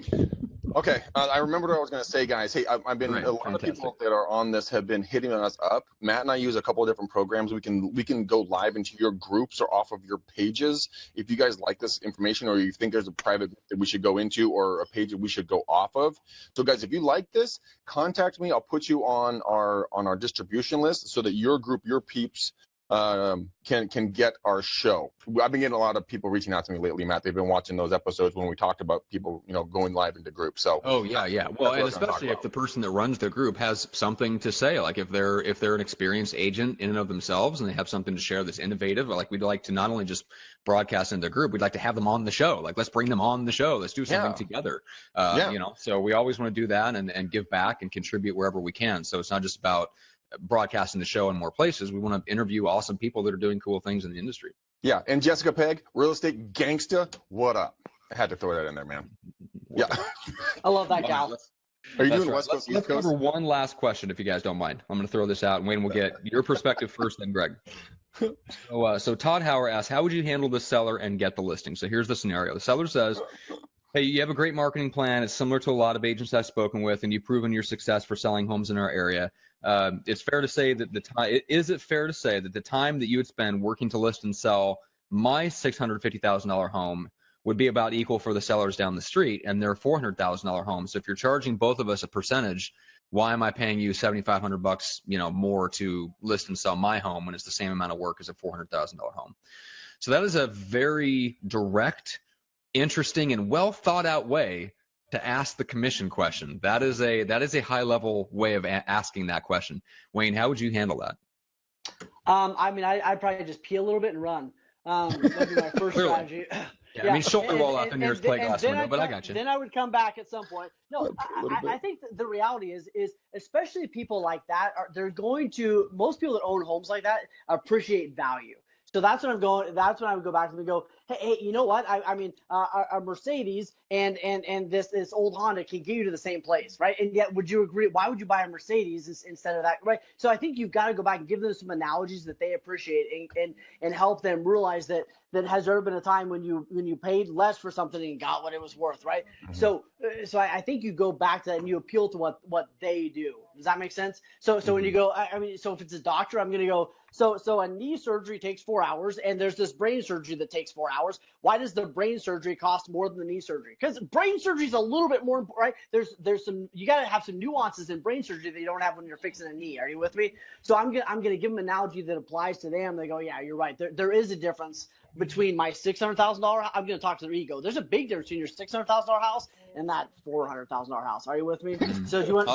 Speaker 2: to you. Okay, I remember what I was going to say, guys. Hey, I've been a lot of people that are on this have been hitting us up. Matt and I use a couple of different programs. We can go live into your groups or off of your pages. If you guys like this information or you think there's a private group that we should go into or a page that we should go off of. So, guys, if you like this, contact me. I'll put you on our distribution list so that your group, your peeps, can get our show. I've been getting a lot of people reaching out to me lately, Matt. They've been watching those episodes when we talked about people, going live into groups. So
Speaker 1: yeah. Well, and especially if the person that runs the group has something to say, like if they're an experienced agent in and of themselves and they have something to share that's innovative, like we'd like to not only just broadcast in their group, we'd like to have them on the show. Like let's bring them on the show. Let's do something together. So we always want to do that and give back and contribute wherever we can. So it's not just about broadcasting the show in more places. We want to interview awesome people that are doing cool things in the industry. Yeah,
Speaker 2: and Jessica Pegg, real estate gangsta, what up? I had to throw that in there, man. Yeah.
Speaker 3: I love that gal.
Speaker 2: Are you doing West Coast, East Coast?
Speaker 1: Let's cover one last question, if you guys don't mind. I'm going to throw this out, and Wayne will get your perspective first, then Gregg. So Todd Hauer asks, how would you handle the seller and get the listing? So here's the scenario. The seller says, hey, you have a great marketing plan. It's similar to a lot of agents I've spoken with, and you've proven your success for selling homes in our area. It's fair to say that is it fair to say that the time that you would spend working to list and sell my $650,000 home would be about equal for the sellers down the street and their $400,000 homes? So if you're charging both of us a percentage, why am I paying you $7,500, more to list and sell my home when it's the same amount of work as a $400,000 home? So that is a very direct, interesting, and well thought out way to ask the commission question. That is a high level way of asking that question. Wayne, how would you handle that?
Speaker 3: I'd probably just pee a little bit and run. That'd be my first strategy.
Speaker 1: Yeah, I mean, shoulder roll out the nearest plate glass window, but I got you.
Speaker 3: Then I would come back at some point. No, I think the reality is especially people like that most people that own homes like that appreciate value. So that's when I would go back to them and go, hey, you know what? A Mercedes and this old Honda can get you to the same place, right? And yet, would you agree? Why would you buy a Mercedes instead of that, right? So I think you've got to go back and give them some analogies that they appreciate and help them realize that has there ever been a time when you paid less for something and got what it was worth, right? Mm-hmm. So I think you go back to that and you appeal to what they do. Does that make sense? So mm-hmm. When you go, so if it's a doctor, I'm going to go, so a knee surgery takes 4 hours and there's this brain surgery that takes 4 hours. Why does the brain surgery cost more than the knee surgery? Because brain surgery is a little bit more important, right? There's some, you got to have some nuances in brain surgery that you don't have when you're fixing a knee. Are you with me? So I'm going to give them an analogy that applies to them. They go, yeah, you're right. There is a difference between my $600,000. I'm going to talk to their ego. There's a big difference between your $600,000 house and that $400,000 house. Are you with me? So do you want a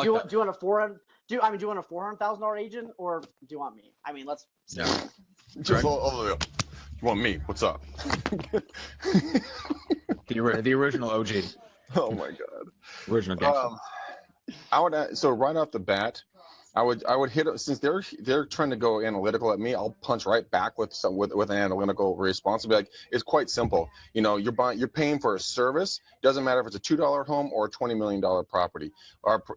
Speaker 3: $400,000 agent or do you want me? I mean, let's see.
Speaker 2: Yeah. Just you want me? What's up?
Speaker 1: the original OG.
Speaker 2: Oh my God.
Speaker 1: Original gangster.
Speaker 2: So right off the bat, I would hit it, since they're trying to go analytical at me. I'll punch right back with an analytical response. I'll be like, it's quite simple. You're paying for a service. Doesn't matter if it's a $2 home or a $20 million property.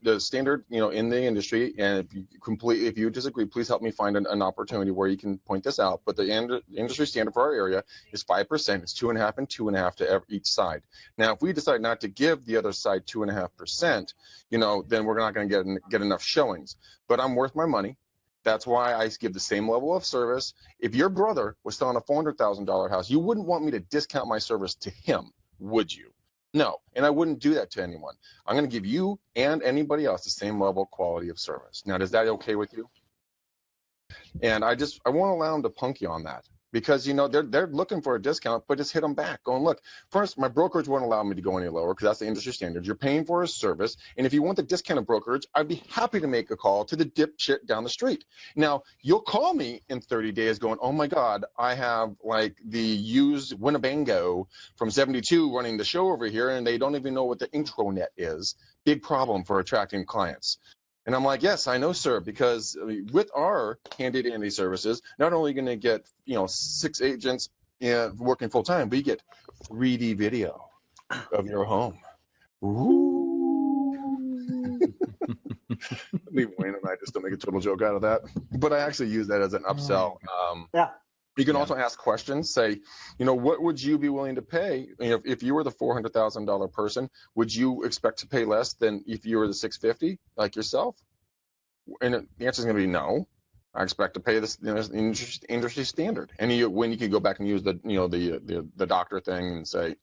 Speaker 2: The standard, in the industry, and if you disagree, please help me find an opportunity where you can point this out. But the industry standard for our area is 5%. It's 2.5% and 2.5% to each side. Now, if we decide not to give the other side 2.5%, then we're not going to get enough showings. But I'm worth my money. That's why I give the same level of service. If your brother was selling a $400,000 house, you wouldn't want me to discount my service to him, would you? No, and I wouldn't do that to anyone. I'm going to give you and anybody else the same level of quality of service. Now, is that okay with you? And I won't allow them to punk you on that. Because, they're looking for a discount, but just hit them back. Going, look, first, my brokerage won't allow me to go any lower because that's the industry standard. You're paying for a service. And if you want the discounted brokerage, I'd be happy to make a call to the dipshit down the street. Now, you'll call me in 30 days going, oh, my God, I have like the used Winnebago from 72 running the show over here, and they don't even know what the intranet is. Big problem for attracting clients. And I'm like, yes, I know, sir, because with our handy-dandy services, not only are you going to get, 6 agents working full-time, but you get 3D video of your home. Ooh. Leave Wayne and I just don't make a total joke out of that. But I actually use that as an upsell.
Speaker 3: Yeah.
Speaker 2: You can also ask questions, say, what would you be willing to pay? If you were the $400,000 person, would you expect to pay less than if you were the $650,000 like yourself? And the answer is going to be no. I expect to pay this industry standard. And when you can go back and use the doctor thing and say,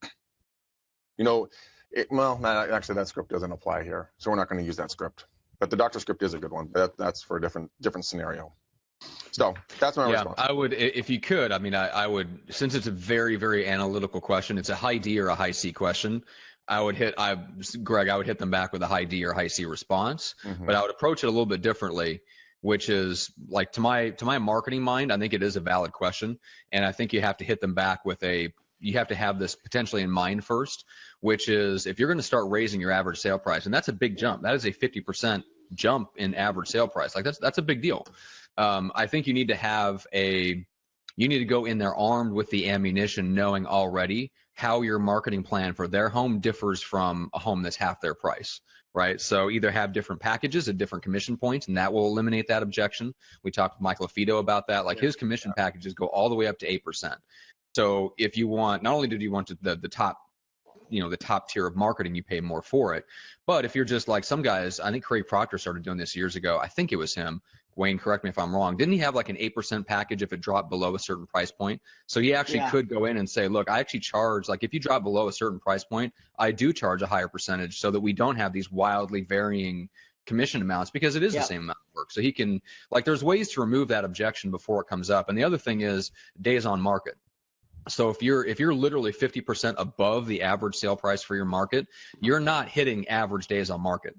Speaker 2: actually that script doesn't apply here, so we're not going to use that script. But the doctor script is a good one. That's for a different scenario. So that's my response.
Speaker 1: I would, if you could, I would, since it's a very, very analytical question, it's a high D or a high C question. Gregg, I would hit them back with a high D or high C response, but I would approach it a little bit differently, which is like to my marketing mind, I think it is a valid question. And I think you have to hit them back with you have to have this potentially in mind first, which is if you're going to start raising your average sale price, and that's a big jump, that is a 50% jump in average sale price. Like that's a big deal. I think you need to go in there armed with the ammunition, knowing already how your marketing plan for their home differs from a home that's half their price, right? So either have different packages at different commission points, and that will eliminate that objection. We talked to Michael Afito about that. Like his commission packages go all the way up to 8%. So if you want, not only do you want the top the top tier of marketing, you pay more for it. But if you're just like some guys, I think Craig Proctor started doing this years ago. I think it was him. Wayne, correct me if I'm wrong. Didn't he have like an 8% package if it dropped below a certain price point? So he actually could go in and say, look, I actually charge, like if you drop below a certain price point, I do charge a higher percentage so that we don't have these wildly varying commission amounts, because it is the same amount of work. So he can, like, there's ways to remove that objection before it comes up. And the other thing is days on market. So if you're literally 50% above the average sale price for your market, you're not hitting average days on market.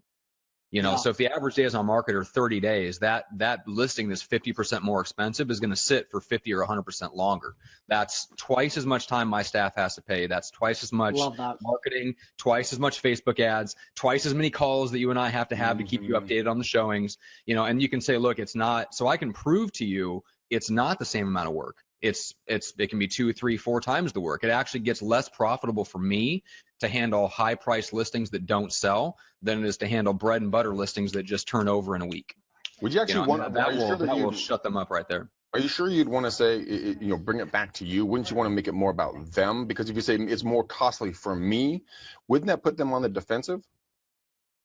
Speaker 1: So if the average days on market are 30 days, that listing that's 50% more expensive is going to sit for 50 or 100% longer. That's twice as much time my staff has to pay. That's twice as much marketing, twice as much Facebook ads, twice as many calls that you and I have to keep you updated on the showings. And you can say, look, it's not. So I can prove to you it's not the same amount of work. It can be 2, 3, 4 times the work. It actually gets less profitable for me to handle high price listings that don't sell than it is to handle bread and butter listings that just turn over in a week.
Speaker 2: Would you actually want
Speaker 1: that will shut them up right there?
Speaker 2: Are you sure you'd want to say, bring it back to you? Wouldn't you want to make it more about them? Because if you say it's more costly for me, wouldn't that put them on the defensive?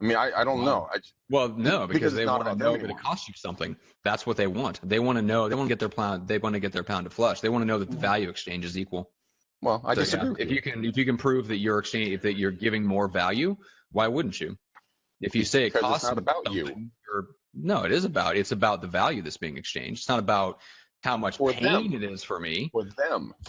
Speaker 2: I mean, I don't know.
Speaker 1: No, because they want to know that
Speaker 2: anymore.
Speaker 1: it costs you something. That's what they want. They want to know. They want to get their pound. They want to get their pound of flesh. They want to know that the value exchange is equal.
Speaker 2: Well, I disagree.
Speaker 1: If you can prove that you're giving more value, why wouldn't you? If you say it costs,
Speaker 2: it's not about you.
Speaker 1: No, it's about the value that's being exchanged. It's not about how much pain it is for me.
Speaker 2: For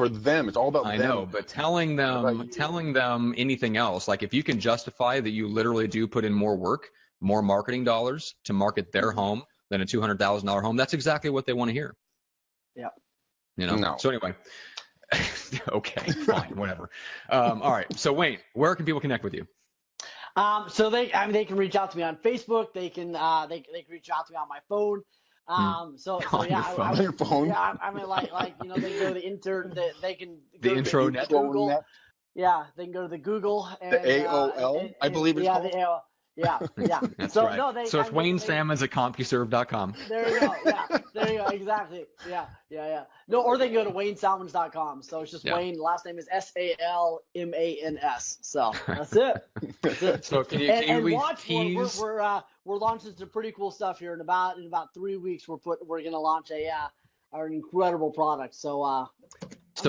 Speaker 2: them, it's all about them.
Speaker 1: I know, but telling them anything else, like if you can justify that you literally do put in more work, more marketing dollars to market their home than a $200,000 home, that's exactly what they want to hear.
Speaker 3: Yeah.
Speaker 2: No.
Speaker 1: So anyway, okay, fine, whatever. All right. So Wayne, where can people connect with you?
Speaker 3: So they can reach out to me on Facebook. They can reach out to me on my phone. On
Speaker 2: your phone.
Speaker 3: Yeah, I mean, like they can go to they can go
Speaker 1: the intro net.
Speaker 3: Google. Yeah, they can go to the Google and
Speaker 2: the AOL, I believe it's called.
Speaker 3: The AOL. Yeah.
Speaker 1: That's
Speaker 3: so
Speaker 1: right.
Speaker 3: No,
Speaker 1: it's WayneSalmons@CompuServe.com.
Speaker 3: There you go. Yeah, there you go. Exactly. Yeah. No, or they can go to WayneSalmons.com. So it's just Wayne. Last name is SALMANS. So that's it.
Speaker 1: So can you
Speaker 3: watch? We're launching some pretty cool stuff here in about 3 weeks. We're gonna launch our incredible product. So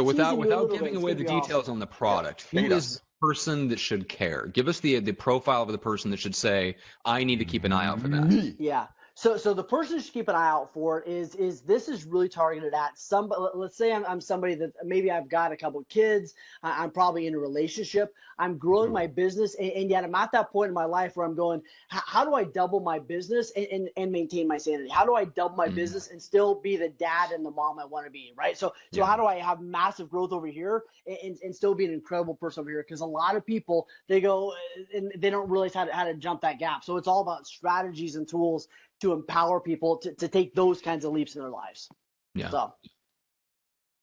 Speaker 1: without giving away the details on the product, who is the person that should care? Give us the profile of the person that should say, I need to keep an eye out for that.
Speaker 3: Yeah. So the person you should keep an eye out for is this is really targeted at somebody. Let's say I'm somebody that maybe I've got a couple of kids. I'm probably in a relationship. I'm growing my business, and yet I'm at that point in my life where I'm going, how do I double my business and maintain my sanity? How do I double my business and still be the dad and the mom I want to be, right? So how do I have massive growth over here and still be an incredible person over here? Because a lot of people, they go and they don't realize how to jump that gap. So it's all about strategies and tools to empower people to take those kinds of leaps in their lives.
Speaker 1: Yeah.
Speaker 3: So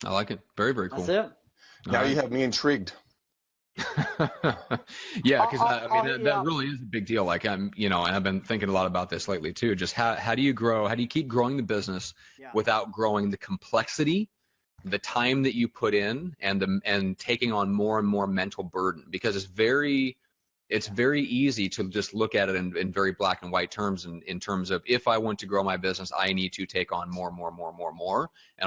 Speaker 1: I like it. Very, very cool.
Speaker 3: That's it.
Speaker 2: Now you have me intrigued.
Speaker 1: Yeah, because that really is a big deal. Like and I've been thinking a lot about this lately too. Just how do you grow? How do you keep growing the business without growing the complexity, the time that you put in, and taking on more and more mental burden? Because it's very easy to just look at it in very black and white terms, in terms of, if I want to grow my business, I need to take on more. And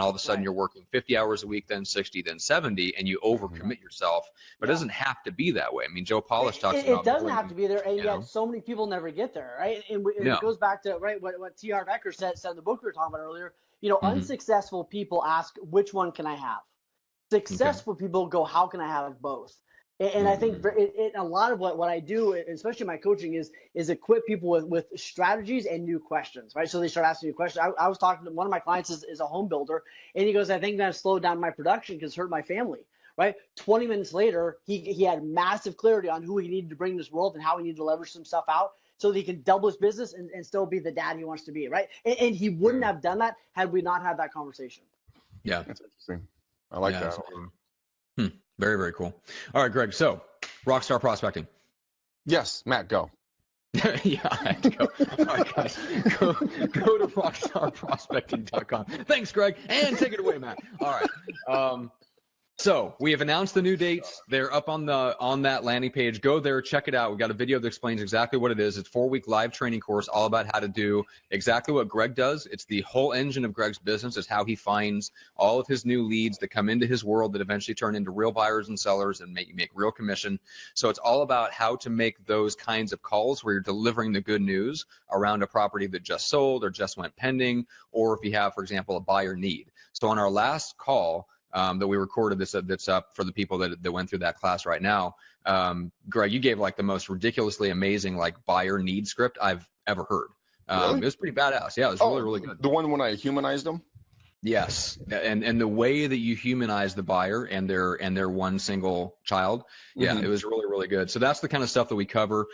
Speaker 1: all of a sudden you're working 50 hours a week, then 60, then 70, and you overcommit yourself. But it doesn't have to be that way. I mean, Joe Polish talks about
Speaker 3: it doesn't have to be there, and yet so many people never get there, right? And it goes back to what T. Harv Eker said in the book we were talking about earlier. Unsuccessful people ask, which one can I have? Successful people go, how can I have both? And I think a lot of what I do, especially my coaching, is equip people with strategies and new questions, right? So they start asking you questions. I was talking to one of my clients is a home builder, and he goes, I think that slowed down my production because it hurt my family, right? 20 minutes later, he had massive clarity on who he needed to bring to this world and how he needed to leverage some stuff out so that he can double his business and still be the dad he wants to be, right? And he wouldn't have done that had we not had that conversation.
Speaker 1: Yeah.
Speaker 2: That's interesting. I like that.
Speaker 1: Very, very cool. All right, Gregg. So, Rockstar Prospecting.
Speaker 2: Yes, Matt, go.
Speaker 1: Yeah, I have to go. All right, guys, go to rockstarprospecting.com. Thanks, Gregg, and take it away, Matt. All right. So we have announced the new dates. They're up on that landing page. Go there, check it out. We've got a video that explains exactly what it is. It's a 4-week live training course all about how to do exactly what Gregg does. It's the whole engine of Gregg's business. It's how he finds all of his new leads that come into his world that eventually turn into real buyers and sellers and make real commission. So it's all about how to make those kinds of calls where you're delivering the good news around a property that just sold or just went pending, or if you have, for example, a buyer need. So on our last call, that we recorded that's up for the people that went through that class right now. Gregg, you gave like the most ridiculously amazing like buyer need script I've ever heard.
Speaker 2: Really?
Speaker 1: It was pretty badass. Yeah, it was really good.
Speaker 2: The one when I humanized them?
Speaker 1: Yes, and the way that you humanize the buyer and their one single child, yeah, It was really good. So that's the kind of stuff that we cover.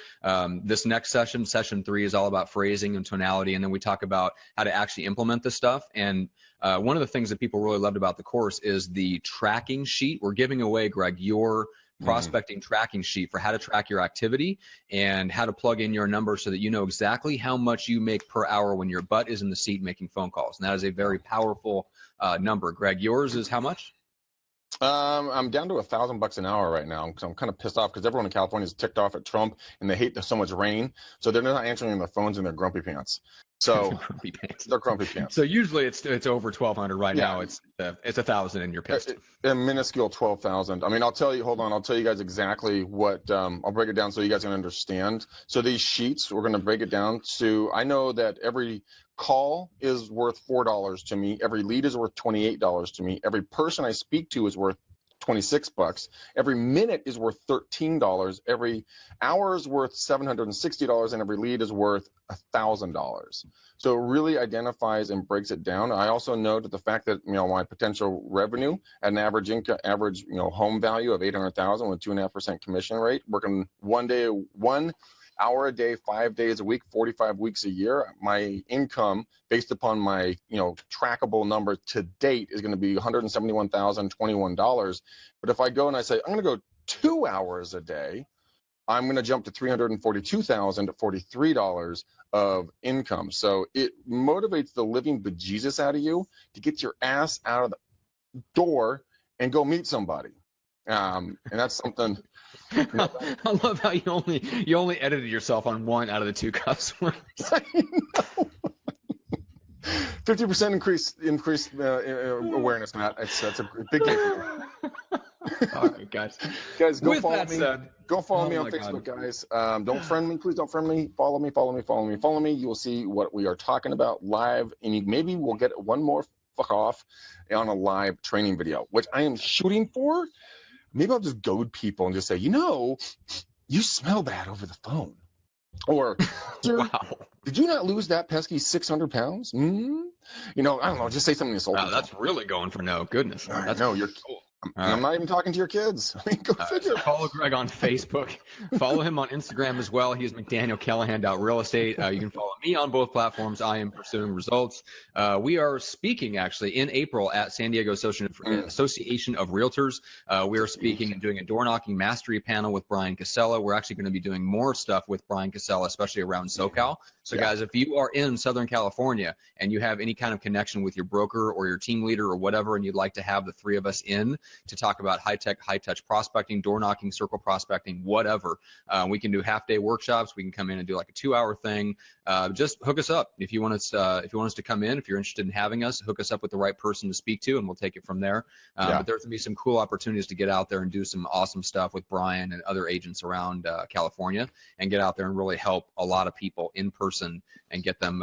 Speaker 1: This next session 3, is all about phrasing and tonality, and then we talk about how to actually implement this stuff. And one of the things that people really loved about the course is the tracking sheet. We're giving away, Gregg, your prospecting tracking sheet for how to track your activity and how to plug in your numbers so that you know exactly how much you make per hour when your butt is in the seat making phone calls. And that is a very powerful number. Gregg, yours is how much?
Speaker 2: I'm down to $1,000 an hour right now because I'm kind of pissed off because everyone in California is ticked off at Trump and they hate there's so much rain, so they're not answering their phones in their grumpy pants. So they're grumpy pants.
Speaker 1: So usually it's over 1,200 right now. It's 1,000 and you're pissed.
Speaker 2: A minuscule 12,000. I mean, I'll tell you. Hold on. I'll tell you guys exactly what. I'll break it down so you guys can understand. So these sheets, we're going to break it down to. I know that every call is worth $4 to me. Every lead is worth $28 to me. Every person I speak to is worth $26. Every minute is worth $13. Every hour is worth $760, and every lead is worth $1,000. So it really identifies and breaks it down. I also know that the fact that my potential revenue at an average home value of $800,000 with 2.5% commission rate, working 1 hour a day, 5 days a week, 45 weeks a year, my income based upon my trackable number to date is going to be $171,021. But if I go and I say I'm going to go 2 hours a day, I'm going to jump to $342,043 of income. So it motivates the living bejesus out of you to get your ass out of the door and go meet somebody. And that's something.
Speaker 1: I love how you only edited yourself on 1 out of the 2 cuss words.
Speaker 2: 50% increase awareness, Matt. That's a big day for you.
Speaker 1: All right, guys.
Speaker 2: Guys, go follow me. Go follow me on
Speaker 1: God.
Speaker 2: Facebook, guys. Don't friend me, please. Don't friend me. Follow me. You will see what we are talking about live, and maybe we'll get one more fuck off on a live training video, which I am shooting for. Maybe I'll just goad people and just say, you smell bad over the phone. Or, wow, did you not lose that pesky 600 pounds? I don't know. Just say something insulting.
Speaker 1: Wow, that's really going for no. Goodness.
Speaker 2: No, you're cool. I'm not even talking to your kids. I mean, go figure.
Speaker 1: Follow Gregg on Facebook. Follow him on Instagram as well. He's McDanielCallahan.real estate. You can follow me on both platforms. I am pursuing results. We are speaking actually in April at San Diego Association of Realtors. We are speaking and doing a door knocking mastery panel with Brian Casella. We're actually going to be doing more stuff with Brian Casella, especially around SoCal. So guys, if you are in Southern California and you have any kind of connection with your broker or your team leader or whatever, and you'd like to have the 3 of us in to talk about high-tech, high-touch prospecting, door knocking, circle prospecting, whatever. We can do half-day workshops. We can come in and do like a 2-hour thing. Just hook us up if you want us to come in. If you're interested in having us, hook us up with the right person to speak to, and we'll take it from there. But there's gonna be some cool opportunities to get out there and do some awesome stuff with Brian and other agents around California, and get out there and really help a lot of people in person and get them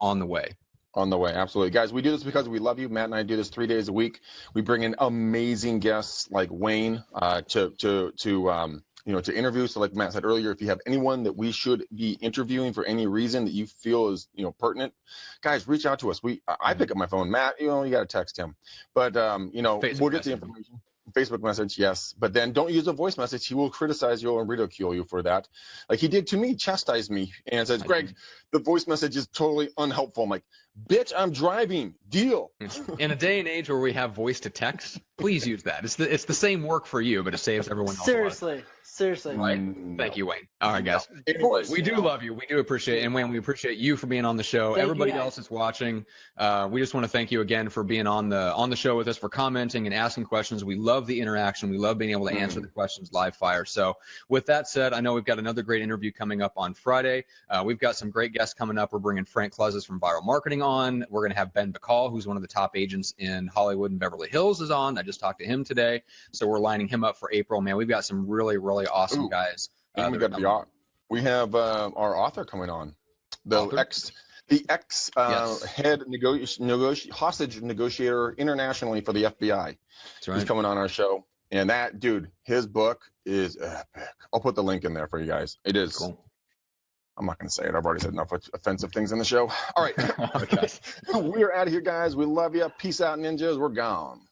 Speaker 1: on the way.
Speaker 2: On the way, absolutely. Guys, we do this because we love you. Matt and I do this 3 days a week. We bring in amazing guests like Wayne to interview. So like Matt said earlier, if you have anyone that we should be interviewing for any reason that you feel is pertinent, guys, reach out to us. I pick up my phone. Matt, you got to text him. But
Speaker 1: Facebook
Speaker 2: we'll get the information. Facebook message, yes, but then don't use a voice message. He will criticize you and ridicule you for that, like he did to me, chastise me, and says, Gregg, the voice message is totally unhelpful. I'm like, bitch, I'm driving. Deal.
Speaker 1: In a day and age where we have voice to text, Please use that. It's the same work for you, but it saves everyone else.
Speaker 3: Seriously.
Speaker 1: Right?
Speaker 2: No.
Speaker 1: Thank you, Wayne. All right, guys.
Speaker 2: Anyways,
Speaker 1: We do love you. We do appreciate it. And Wayne, we appreciate you for being on the show.
Speaker 3: Thank
Speaker 1: Everybody
Speaker 3: you, guys.
Speaker 1: else that's watching, we just want to thank you again for being on the show with us, for commenting and asking questions. We love the interaction. We love being able to answer the questions live fire. So with that said, I know we've got another great interview coming up on Friday. We've got some great guests coming up. We're bringing Frank Klezes from Viral Marketing on. We're going to have Ben Bacall, who's one of the top agents in Hollywood and Beverly Hills, is on. I just talked to him today. So we're lining him up for April. Man, we've got some really, really awesome guys.
Speaker 2: And we have our author coming on, the ex head hostage negotiator internationally for the FBI.
Speaker 1: That's right.
Speaker 2: He's coming on our show, and that dude, his book is epic. I'll put the link in there for you guys. It is.
Speaker 1: Cool.
Speaker 2: I'm not going to say it. I've already said enough offensive things in the show. All right.
Speaker 1: Okay.
Speaker 2: We are out of here, guys. We love you. Peace out, ninjas. We're gone.